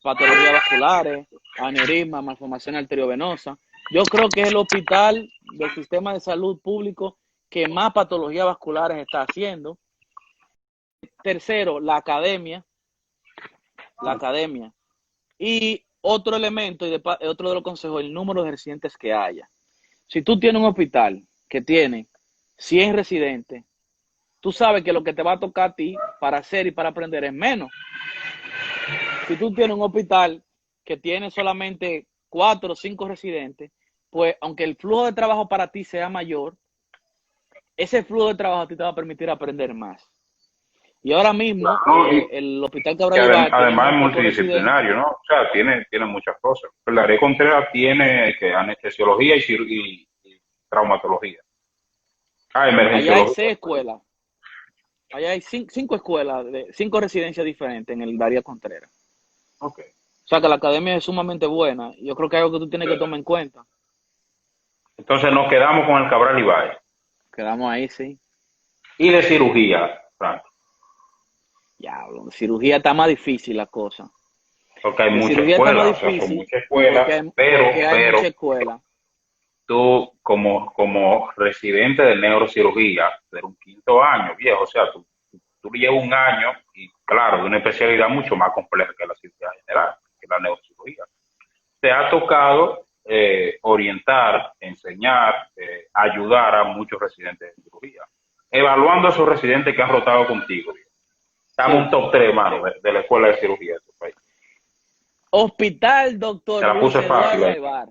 patologías vasculares, aneurisma, malformación arteriovenosa. Yo creo que es el hospital del sistema de salud público que más patologías vasculares está haciendo. Tercero, la academia. Y otro elemento, otro de los consejos, el número de residentes que haya. Si tú tienes un hospital que tiene 100 residentes, tú sabes que lo que te va a tocar a ti para hacer y para aprender es menos. Si tú tienes un hospital que tiene solamente 4 o 5 residentes, pues aunque el flujo de trabajo para ti sea mayor, ese flujo de trabajo a ti te va a permitir aprender más. Y ahora mismo, No, el Hospital que Cabral Ibáez tiene además muy es pocos residentes. multidisciplinario, ¿no? O sea, tiene muchas cosas. El área Contreras tiene que anestesiología y traumatología. Ah, Allá hay emergenciología. 6 escuelas. Allá hay 5 escuelas, 5 residencias diferentes en el Darío Contreras. Ok. O sea que la academia es sumamente buena. Yo creo que es algo que tú tienes que tomar en cuenta. Entonces nos quedamos con el Cabral Ibáez. Quedamos ahí, sí. Y de cirugía. Frank? Diablo, en cirugía está más difícil la cosa. Porque hay En muchas cirugía está más escuelas, o sea, son difícil muchas escuelas, porque hay pero mucha escuela. tú como residente de neurocirugía, de un quinto año, viejo, o sea, tú llevas un año y claro, de una especialidad mucho más compleja que la cirugía general, que la neurocirugía. Te ha tocado orientar, enseñar, ayudar a muchos residentes de cirugía. Evaluando a esos residentes que han rotado contigo, viejo. Estamos un Sí. top 3, hermano, de la escuela de cirugía de tu país. Hospital Doctor Te la Luis puse fácil Eduardo ahí. Aybar.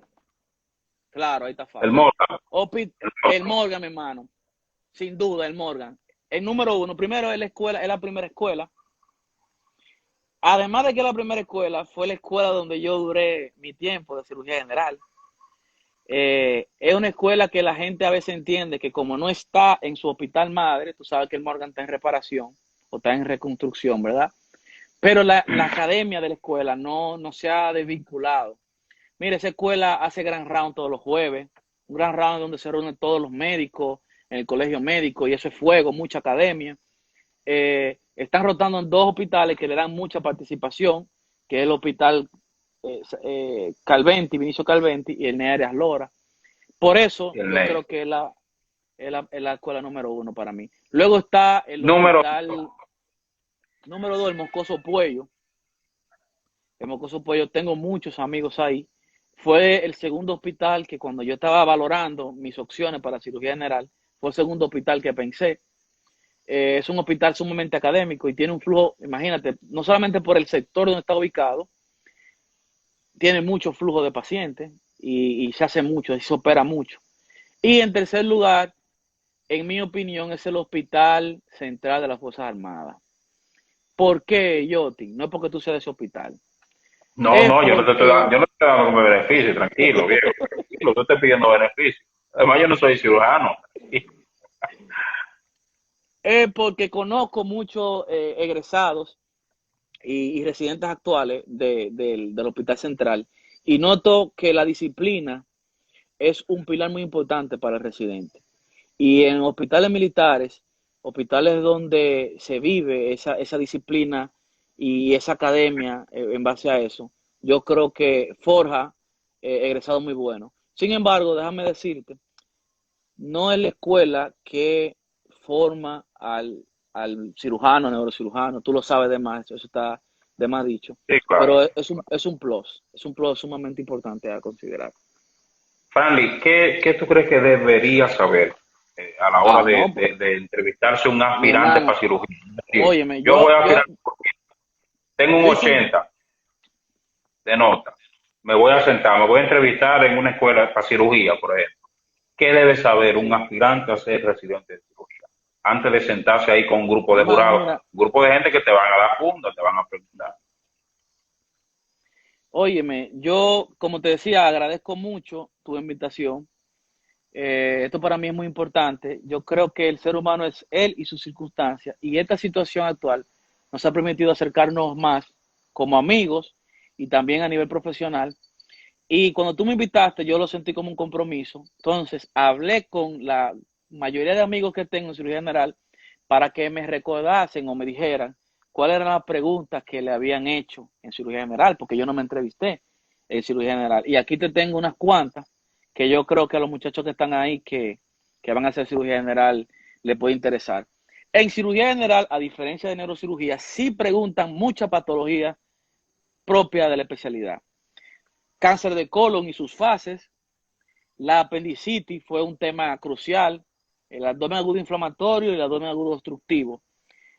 Claro, ahí está El fácil. Morgan. El El Morgan. Morgan, mi hermano. Sin duda, el Morgan. El número uno. Primero es la escuela, es la primera escuela. Además de que la primera escuela fue la escuela donde yo duré mi tiempo de cirugía general. Es una escuela que la gente a veces entiende que como no está en su hospital madre, tú sabes que el Morgan está en reparación o está en reconstrucción, ¿verdad? Pero la academia de la escuela no se ha desvinculado. Mire, esa escuela hace gran round todos los jueves, un gran round donde se reúnen todos los médicos en el colegio médico y eso es fuego, mucha academia. Están rotando en 2 hospitales que le dan mucha participación, que es el hospital Calventi, Vinicio Calventi y el Nearias Lora. Por eso Y el yo Ney. creo que es la escuela número uno para mí. Luego está el Número hospital número dos, el Moscoso Puello. El Moscoso Puello, tengo muchos amigos ahí. Fue el segundo hospital que cuando yo estaba valorando mis opciones para cirugía general, fue el segundo hospital que pensé. Es un hospital sumamente académico y tiene un flujo, imagínate, no solamente por el sector donde está ubicado, tiene mucho flujo de pacientes y se hace mucho, y se opera mucho. Y en tercer lugar, en mi opinión, es el Hospital Central de las Fuerzas Armadas. ¿Por qué, Yoti? No es porque tú seas de ese hospital. No, Es no, yo no te estoy dando, porque, yo no te estoy dando como beneficio, tranquilo, viejo, tranquilo, tú estás pidiendo beneficio. Además, yo no soy cirujano. es porque conozco muchos egresados y residentes actuales del Hospital Central y noto que la disciplina es un pilar muy importante para el residente. Y en hospitales militares, hospitales donde se vive esa disciplina y esa academia en base a eso, yo creo que forja egresados muy buenos. Sin embargo, déjame decirte, no es la escuela que forma al cirujano, neurocirujano, tú lo sabes de más, eso está de más dicho, Sí, claro. pero es un plus sumamente importante a considerar. Franly, ¿qué tú crees que debería saber a la hora Ah, no, pues, de entrevistarse un mi aspirante para hermano, cirugía? Es decir, óyeme, yo voy a aspirar, tengo un sí, sí, 80 de nota, me voy a sentar, me voy a entrevistar en una escuela para cirugía, por ejemplo. ¿Qué debe saber un aspirante a ser residente de cirugía? Antes de sentarse ahí con un grupo mi de hermano, jurados, mira, un grupo de gente que te van a dar funda, te van a preguntar. óyeme, yo, como te decía, agradezco mucho tu invitación. Esto para mí es muy importante. Yo creo que el ser humano es él y sus circunstancias. Y esta situación actual nos ha permitido acercarnos más como amigos y también a nivel profesional. Y cuando tú me invitaste, yo lo sentí como un compromiso. Entonces, hablé con la mayoría de amigos que tengo en cirugía general para que me recordasen o me dijeran cuáles eran las preguntas que le habían hecho en cirugía general, porque yo no me entrevisté en cirugía general. Y aquí te tengo unas cuantas que yo creo que a los muchachos que están ahí que van a hacer cirugía general les puede interesar. En cirugía general, a diferencia de neurocirugía, sí preguntan mucha patología propia de la especialidad. Cáncer de colon y sus fases, la apendicitis fue un tema crucial, el abdomen agudo inflamatorio y el abdomen agudo obstructivo,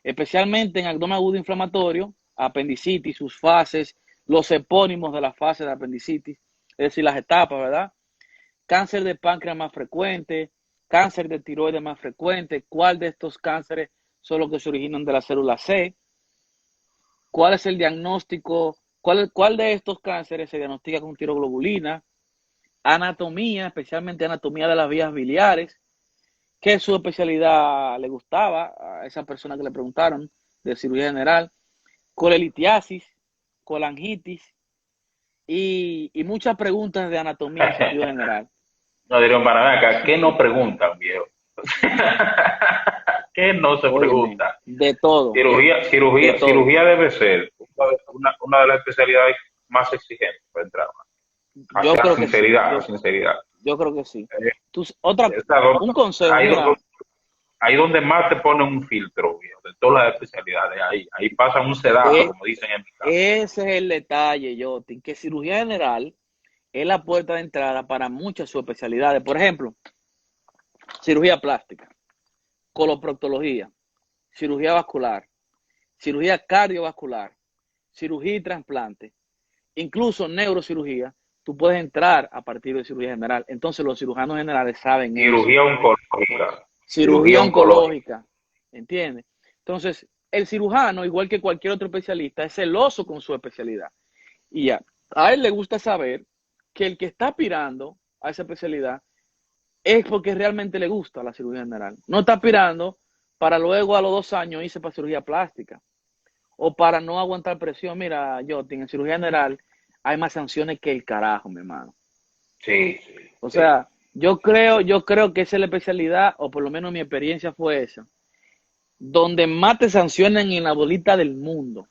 especialmente en abdomen agudo inflamatorio, apendicitis, sus fases, los epónimos de la fase de apendicitis, es decir, las etapas, ¿verdad? Cáncer de páncreas más frecuente, cáncer de tiroides más frecuente, ¿cuál de estos cánceres son los que se originan de la célula C? ¿Cuál es el diagnóstico? ¿Cuál de estos cánceres se diagnostica con tiroglobulina? Anatomía, especialmente anatomía de las vías biliares, qué su especialidad le gustaba a esa persona que le preguntaron de cirugía general, colelitiasis, colangitis y muchas preguntas de anatomía en sentido general. No dirían para nada, ¿qué no preguntan, viejo? ¿Qué no se Óyeme, pregunta? de todo, de todo. Cirugía debe ser una de las especialidades más exigentes para entrar. Yo Hacia la creo que sí, sinceridad, la sinceridad. yo creo que sí. Eh, esa Un do- consejo, ahí, mira, ahí donde más te ponen un filtro, viejo, de todas las especialidades. Ahí pasan un sedazo, eh, como dicen en mi casa. ese es el detalle, Jotin, que cirugía general es la puerta de entrada para muchas subespecialidades. Por ejemplo, cirugía plástica, coloproctología, cirugía vascular, cirugía cardiovascular, cirugía y trasplante, incluso neurocirugía. Tú puedes entrar a partir de cirugía general. Entonces los cirujanos generales saben eso. Cirugía oncológica. Cirugía oncológica, ¿entiendes? Entonces, el cirujano, igual que cualquier otro especialista, es celoso con su especialidad. Y a él le gusta saber que el que está aspirando a esa especialidad es porque realmente le gusta la cirugía general. No está aspirando para luego a los 2 años irse para cirugía plástica o para no aguantar presión. Mira, yo en cirugía general hay más sanciones que el carajo, mi hermano. Sí, O sí. sea, yo creo que esa es la especialidad, o por lo menos mi experiencia fue esa, donde más te sancionan en la bolita del mundo.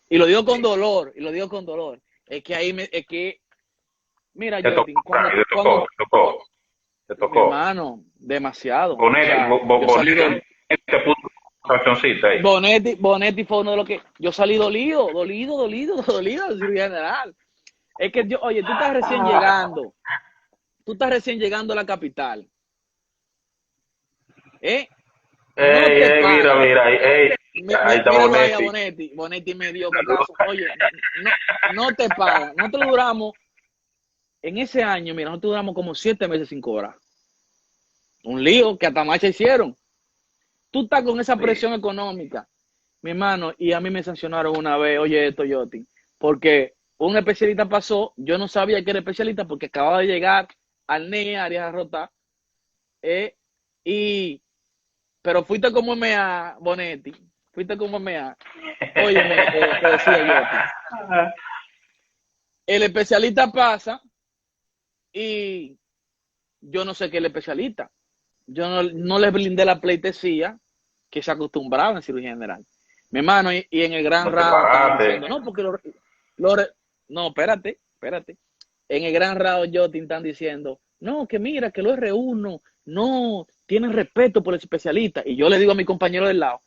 Y lo digo con dolor, y lo digo con dolor. Es que es que, mira, Te tocó, Jotin, te tocó, te tocó, te mi tocó. hermano, demasiado. O Bonetti, sea, yo salí Bonetti te puso sancioncita ahí. Bonetti fue uno de los que, yo salí dolido de cirugía general. Es que, oye, tú estás recién llegando a la capital, ¿eh? No te Mira, pagan. mira, ahí está Míralo ahí a Bonetti. Bonetti. Bonetti me dio caso. Oye, no te pagan. Nosotros duramos, en ese año, mira, nosotros duramos como 7 meses sin cobrar. Un lío que hasta marcha hicieron. Tú estás con esa Sí. presión económica, mi hermano, y a mí me sancionaron una vez, oye, Toyoti, porque un especialista pasó, yo no sabía que era especialista porque acababa de llegar al NEE, Arias Rota, y, pero fuiste como MA, Bonetti, fuiste como MA. Óyeme, te decía Yoti, el especialista pasa y yo no sé qué es el especialista. Yo no le brindé la pleitesía que se acostumbraba en cirugía general. Mi hermano, y en el gran No te rao estaban pagaste. diciendo, no, porque no, espérate. En el gran rao yo te están diciendo, no, que mira, que los R1 no tienen respeto por el especialista. Y yo le digo a mi compañero del lado,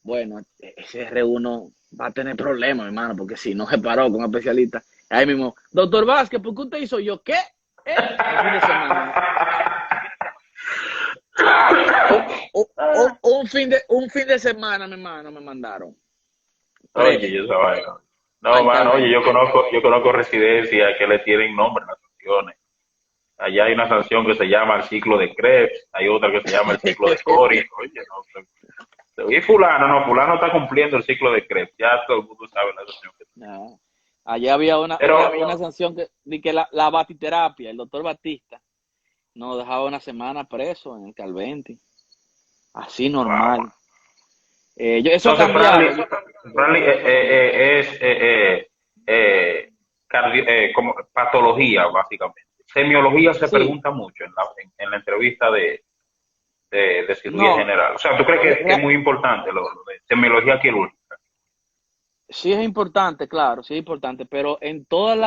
bueno, ese R1 va a tener problemas, mi hermano, porque si no se paró con un especialista. Ahí mismo, doctor Vázquez, ¿por qué usted hizo yo? ¿Qué? El fin de semana. Un fin de semana, mi hermano, me mandaron Oye, preso esa vaina. No, al mano, oye, Calvente. yo conozco residencias que le tienen nombre a las sanciones. Allá hay una sanción que se llama el ciclo de Krebs, hay otra que se llama el ciclo de Cori. Oye, y fulano está cumpliendo el ciclo de Krebs. Ya todo el mundo sabe la sanción que tiene. No. Allá había una, Pero, una sanción que la batiterapia, el doctor Batista, nos dejaba una semana preso en el Calvente. Así wow. normal. Eso ha Entonces, cambiado. Franly Eso ha cambiado. es como patología, básicamente. Semiología se Sí, pregunta mucho en la entrevista de cirugía no, general. O sea, ¿tú crees que es muy importante lo de semiología quirúrgica? sí es importante, claro, sí es importante, pero en toda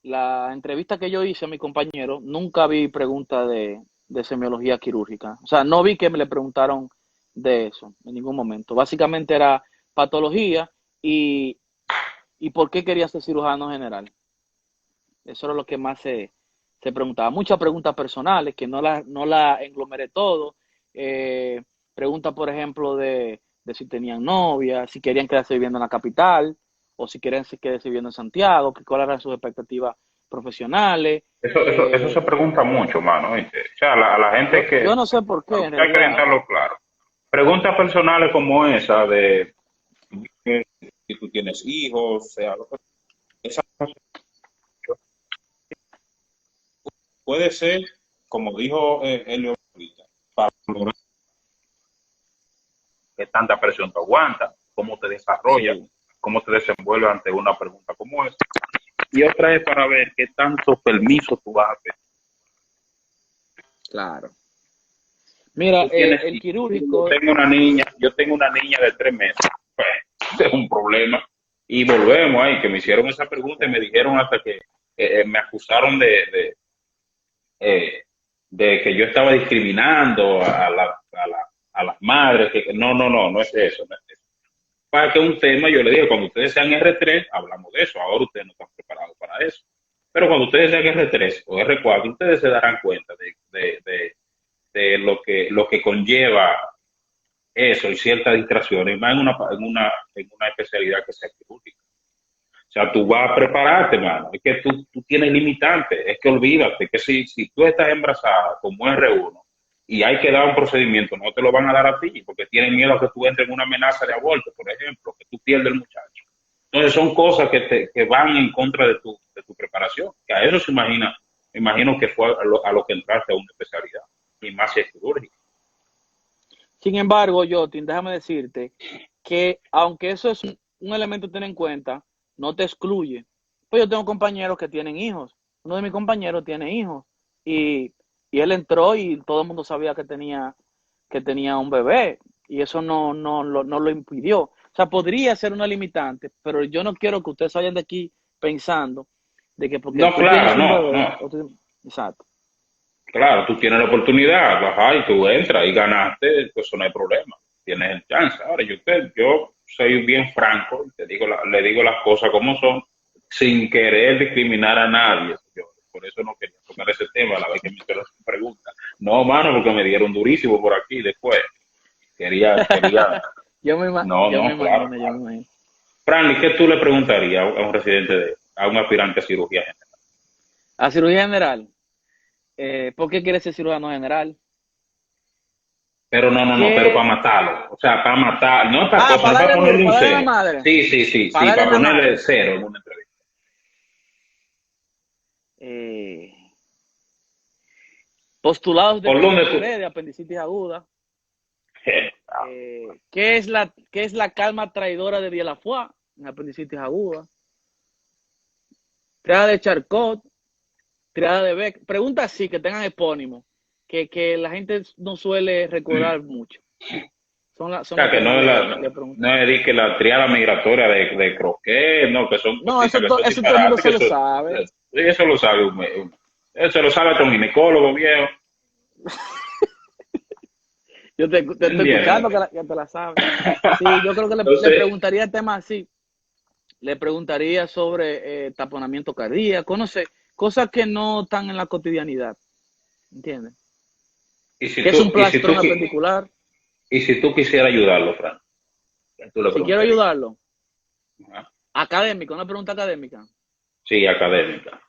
la entrevista que yo hice a mi compañero, nunca vi preguntas de semiología quirúrgica. O sea, no vi que me le preguntaron de eso en ningún momento. Básicamente era patología y, y por qué quería ser cirujano general. Eso era lo que más se preguntaba. Muchas preguntas personales que no la englomeré todo. Preguntas, por ejemplo, de si tenían novia, si querían quedarse viviendo en la capital o si querían quedarse viviendo en Santiago, cuáles eran sus expectativas profesionales. Eso se pregunta mucho, mano, ¿viste? O sea, a la gente Yo no sé por qué, en hay que realidad. orientarlo claro. Preguntas personales como esa de si tú tienes hijos, o sea, esa puede ser, como dijo Helio ahorita, para lograr qué tanta presión te aguanta, cómo te desarrollas, Sí, cómo te desenvuelves ante una pregunta como esa. Y otra es para ver qué tanto permiso tú vas a pedir. claro. Mira, Tú tienes el hijos. Yo quirúrgico, tengo una niña, de 3 meses. Pues, ese es un problema. Y volvemos ahí, que me hicieron esa pregunta y me dijeron hasta que me acusaron eh, de que yo estaba discriminando a las madres. Que, no, no, no, no es eso. No es eso. Para que un tema, yo le dije, cuando ustedes sean R3, hablamos de eso. Ahora ustedes no están preparados para eso. Pero cuando ustedes sean R3 o R4, ustedes se darán cuenta de lo que conlleva eso y ciertas distracciones, más en una especialidad que sea quirúrgica. O sea, tú vas a prepararte, hermano. Es que tú tienes limitantes. Es que olvídate que si tú estás embarazada como R1 y hay que dar un procedimiento, no te lo van a dar a ti porque tienen miedo a que tú entres en una amenaza de aborto, por ejemplo, que tú pierdes el muchacho. Entonces son cosas que van en contra de tu preparación. Que a eso se imagina, me imagino que fue a lo que entraste a una especialidad y más si es quirúrgica. sin embargo, Jotin, déjame decirte que aunque eso es un elemento a tener en cuenta, no te excluye. Pues yo tengo compañeros que tienen hijos. Uno de mis compañeros tiene hijos y, y él entró y todo el mundo sabía que tenía un bebé y eso no lo impidió. O sea, podría ser una limitante, pero yo no quiero que ustedes vayan de aquí pensando de que porque No, tú tienes claro, un no, bebé, no. exacto. Claro, tú tienes la oportunidad, ajá, y tú entras y ganaste, pues eso no hay problema, tienes el chance. Ahora, yo soy bien franco, le digo las cosas como son, sin querer discriminar a nadie. Por eso no quería tocar ese tema a la vez que me hicieron esa pregunta. No, mano, porque me dieron durísimo por aquí después. Quería, no, Yo me no, claro, imagino, yo me claro. imagino. Franny, ¿qué tú le preguntarías a un residente a un aspirante a cirugía general? A cirugía general, ¿por qué quieres ser cirujano general? Pero no, no, no, pero para ¿Qué? matarlo. O sea, para matar, no es para Ah, cosa, no es para para darle duro, ponerle un para darle la cero. madre, Sí, sí, sí, para sí, darle para la ponerle madre. cero en una entrevista. Eh, Postulados de ¿Por dónde clínica tú? B de apendicitis aguda. ¿Qué es la calma traidora de Dielafua en apendicitis aguda? Triada de Charcot, triada de Beck. Preguntas así que tengan epónimo, que la gente no suele recordar mucho. O Son las sea, que que más no es le preguntan. no es de que la triada migratoria de Croquet, no, que son No, cositas que son eso todo el mundo disparates, que se lo sabe. eso lo sabe eso lo sabe hasta un ginecólogo viejo. Yo te estoy escuchando ¿Entiendes? que te la sabes. Sí, yo creo que le Entonces, preguntaría temas así. Le preguntaría sobre taponamiento cardíaco, no sé, cosas que no están en la cotidianidad, ¿entiendes? y si ¿Qué es un tú, y si tú, plastrón apendicular? y si tú quisieras ayudarlo, Fran, ¿qué tú le Si quiero preguntarías? ayudarlo, Ajá. académico, una pregunta académica. Sí, académica.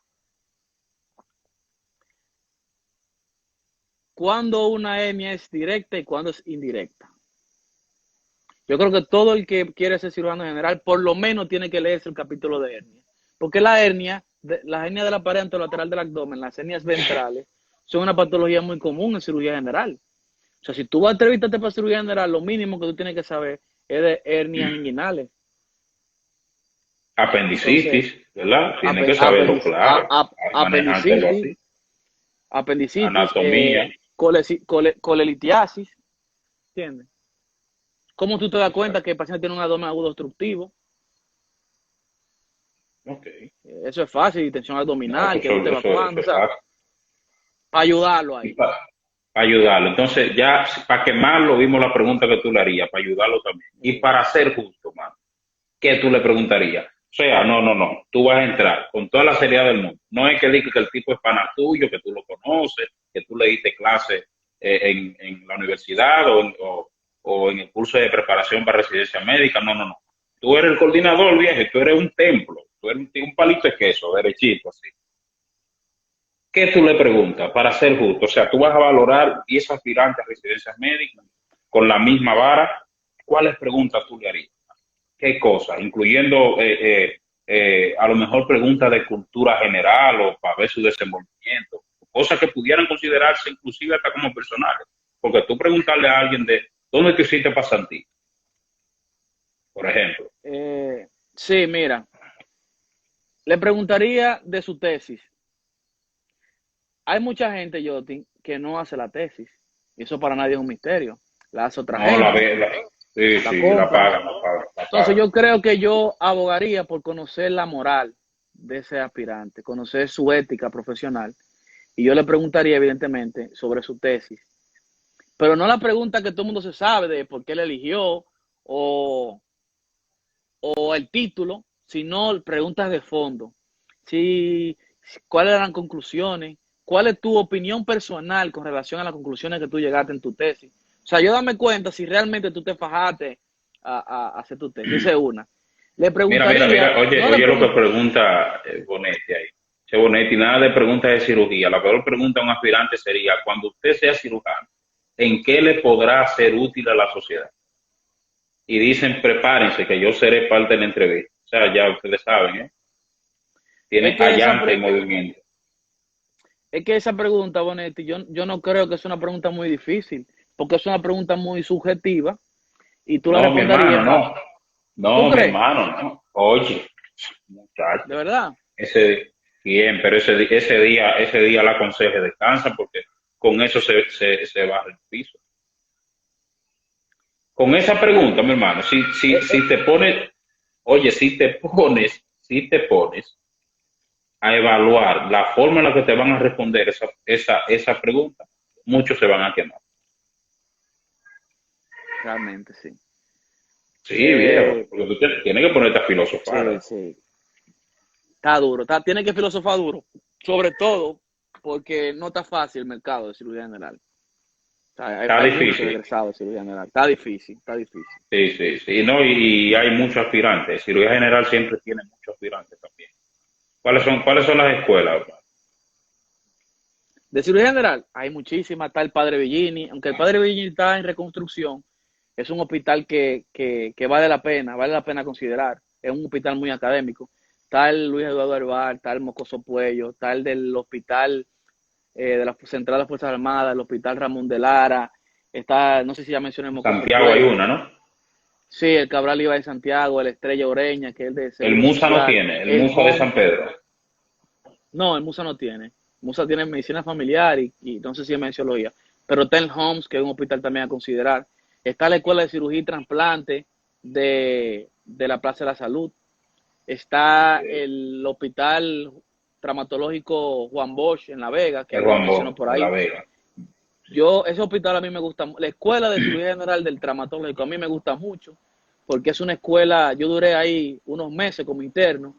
¿Cuándo una hernia es directa y cuándo es indirecta? Yo creo que todo el que quiere ser cirujano general, por lo menos tiene que leerse el capítulo de hernia. Porque la hernia de la pared anterolateral del abdomen, las hernias ventrales, son una patología muy común en cirugía general. O sea, si tú vas a entrevistarte para cirugía general, lo mínimo que tú tienes que saber es de hernias inguinales. Entonces, Apendicitis, ¿verdad? Tiene que saberlo claro, manejártelo apendicitis, así. apendicitis, Anatomía, colelitiasis, ¿entiendes? ¿Cómo tú te das cuenta exacto. que el paciente tiene un abdomen agudo obstructivo? Ok. Eso es fácil, tensión No, abdominal, que no te eso evacuando, o es sea, fácil. para ayudarlo Y ahí. para ayudarlo. Entonces, ya para quemarlo, vimos la pregunta que tú le harías, para ayudarlo también. Y Eh, para ser justo, mano, ¿qué tú le preguntarías? O sea, no, no, no. Tú vas a entrar con toda la seriedad del mundo. No es que diga que el tipo es pana tuyo, que tú lo conoces, que tú le diste clase en la universidad o en el curso de preparación para residencia médica. No, no, no. Tú eres el coordinador, viejo, tú eres un templo. Tú eres un palito de queso, derechito, así. ¿Qué tú le preguntas para ser justo? O sea, tú vas a valorar 10 aspirantes a residencias médicas con la misma vara. ¿Cuáles preguntas tú le harías? ¿Qué cosas? Incluyendo a lo mejor preguntas de cultura general o para ver su desenvolvimiento. Cosas que pudieran considerarse inclusive hasta como personales. Porque tú preguntarle a alguien de dónde te hiciste pasantía, por ejemplo. sí, mira, le preguntaría de su tesis. Hay mucha gente, Jotin, que no hace la tesis. Y eso para nadie es un misterio. La hace otra No, la gente, ve, sí, la sí, compran. la Entonces pagan. yo creo que yo abogaría por conocer la moral de ese aspirante, conocer su ética profesional. Y yo le preguntaría, evidentemente, sobre su tesis. Pero no la pregunta que todo el mundo se sabe de por qué le eligió o, o el título, sino preguntas de fondo. Si, ¿Cuáles eran las conclusiones? ¿Cuál es tu opinión personal con relación a las conclusiones que tú llegaste en tu tesis? O sea, yo dame cuenta si realmente tú te fajaste a hacer tu tesis. Esa es una. Le preguntaría, Mira, oye, no le oye lo que pregunto, pregunta Bonetti ahí. Che, Bonetti, nada de preguntas de cirugía. La peor pregunta a un aspirante sería, cuando usted sea cirujano, ¿en qué le podrá ser útil a la sociedad? Y dicen, prepárense, que yo seré parte de la entrevista. O sea, ya ustedes saben, ¿eh? es Tiene que allante en movimiento. esa pregunta, Bonetti, yo no creo que es una pregunta muy difícil, porque es una pregunta muy subjetiva y tú la No, mi hermano, responderías. no. ¿Tú No, mi crees? hermano, no. Oye, ¿De muchacho, verdad? ese, bien, pero ese día la aconseje descansa porque con eso se baja el piso. Con esa pregunta, mi hermano, Eh, eh, si te pones, oye, si te pones a evaluar la forma en la que te van a responder esa pregunta, muchos se van a quemar. Realmente sí. Sí, viejo, Eh, porque tú tienes que ponerte a filosofar. sí, sí. Está duro. Tiene que filosofar duro. Sobre todo porque no está fácil el mercado de cirugía general. O sea, Está hay muchos difícil. egresados de cirugía general. Está difícil, está difícil. Sí, sí, sí, no, y hay muchos aspirantes. Cirugía general siempre tiene muchos aspirantes también. Cuáles son las escuelas, hermano? De cirugía general hay muchísimas. Está el Padre Villini. Aunque el Padre Villini está en reconstrucción, es un hospital que vale la pena considerar. Es un hospital muy académico. Está el Luis Eduardo Herbar, está el Mocoso Puello, está el del hospital de la Central de las Fuerzas Armadas, el Hospital Ramón de Lara, está, no sé si ya mencioné el En Mocoso Santiago hay Puello, una, ¿no? sí, el Cabral Iba de Santiago, el Estrella Oreña, que es el de El Seguro Musa no Social, tiene, el el Musa de Home, San Pedro. no, el Musa no tiene, Musa tiene medicina familiar y no sé si es menciología, pero está el Homes, que es un hospital también a considerar, está la Escuela de Cirugía y Trasplante de la Plaza de la Salud, está el Hospital Traumatológico Juan Bosch en La Vega, que El algunos Juan mencionó Bosch, por de La ahí. Vega. Ese hospital a mí me gusta, la escuela de cirugía general del traumatológico a mí me gusta mucho, porque es una escuela, yo duré ahí unos meses como interno,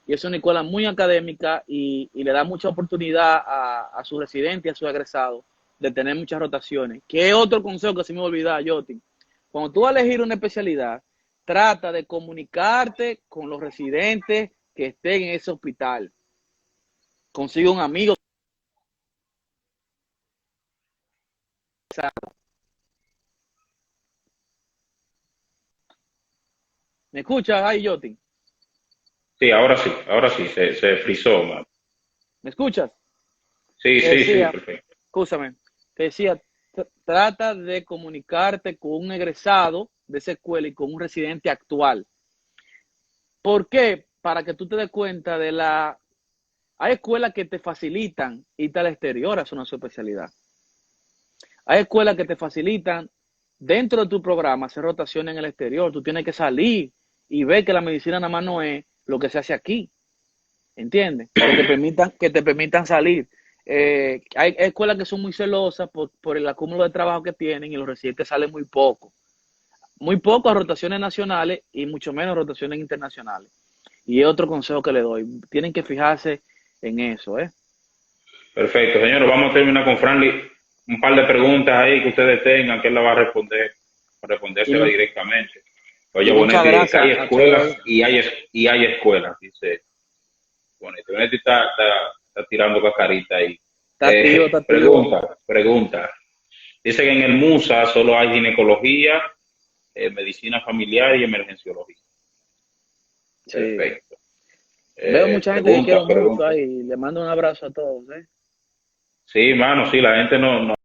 y es una escuela muy académica y le da mucha oportunidad a sus residentes y a sus egresados de tener muchas rotaciones. Que es otro consejo que se me olvidaba, Joti. Cuando tú vas a elegir una especialidad, trata de comunicarte con los residentes que estén en ese hospital. Consigue un amigo. ¿Me escuchas ahí, Joti? Sí, ahora sí, se frizó, man. ¿Me escuchas? Sí, Te sí, decía, perfecto. escúchame, te decía, trata de comunicarte con un egresado de esa escuela y con un residente actual. ¿Por qué? Para que tú te des cuenta de la... Hay escuelas que te facilitan irte al exterior a hacer una especialidad. Hay escuelas que te facilitan dentro de tu programa hacer rotaciones en el exterior. Tú tienes que salir y ver que la medicina nada más no es lo que se hace aquí. ¿Entiendes? Que te permitan salir. Hay escuelas que son muy celosas por el acúmulo de trabajo que tienen y los residentes salen muy poco. Muy poco a rotaciones nacionales y mucho menos a rotaciones internacionales. Y es otro consejo que le doy. Tienen que fijarse en eso, ¿eh? Perfecto, señores, vamos a terminar con Franly. Un par de preguntas ahí que ustedes tengan, que él la va a responder, Y, respondérsela mu directamente. y Oye, muchas Bonetti, que gracias hay a todos. escuelas y hay escuelas, dice Bonetti. Bonetti está tirando cascarita ahí. Está activo. Pregunta. Dice que en el MUSA solo hay ginecología, medicina familiar y emergenciología. Sí. Perfecto. Veo mucha gente que quiero mucho Pregunta. ahí. Le mando un abrazo a todos, ¿eh? Sí, mano, sí, la gente no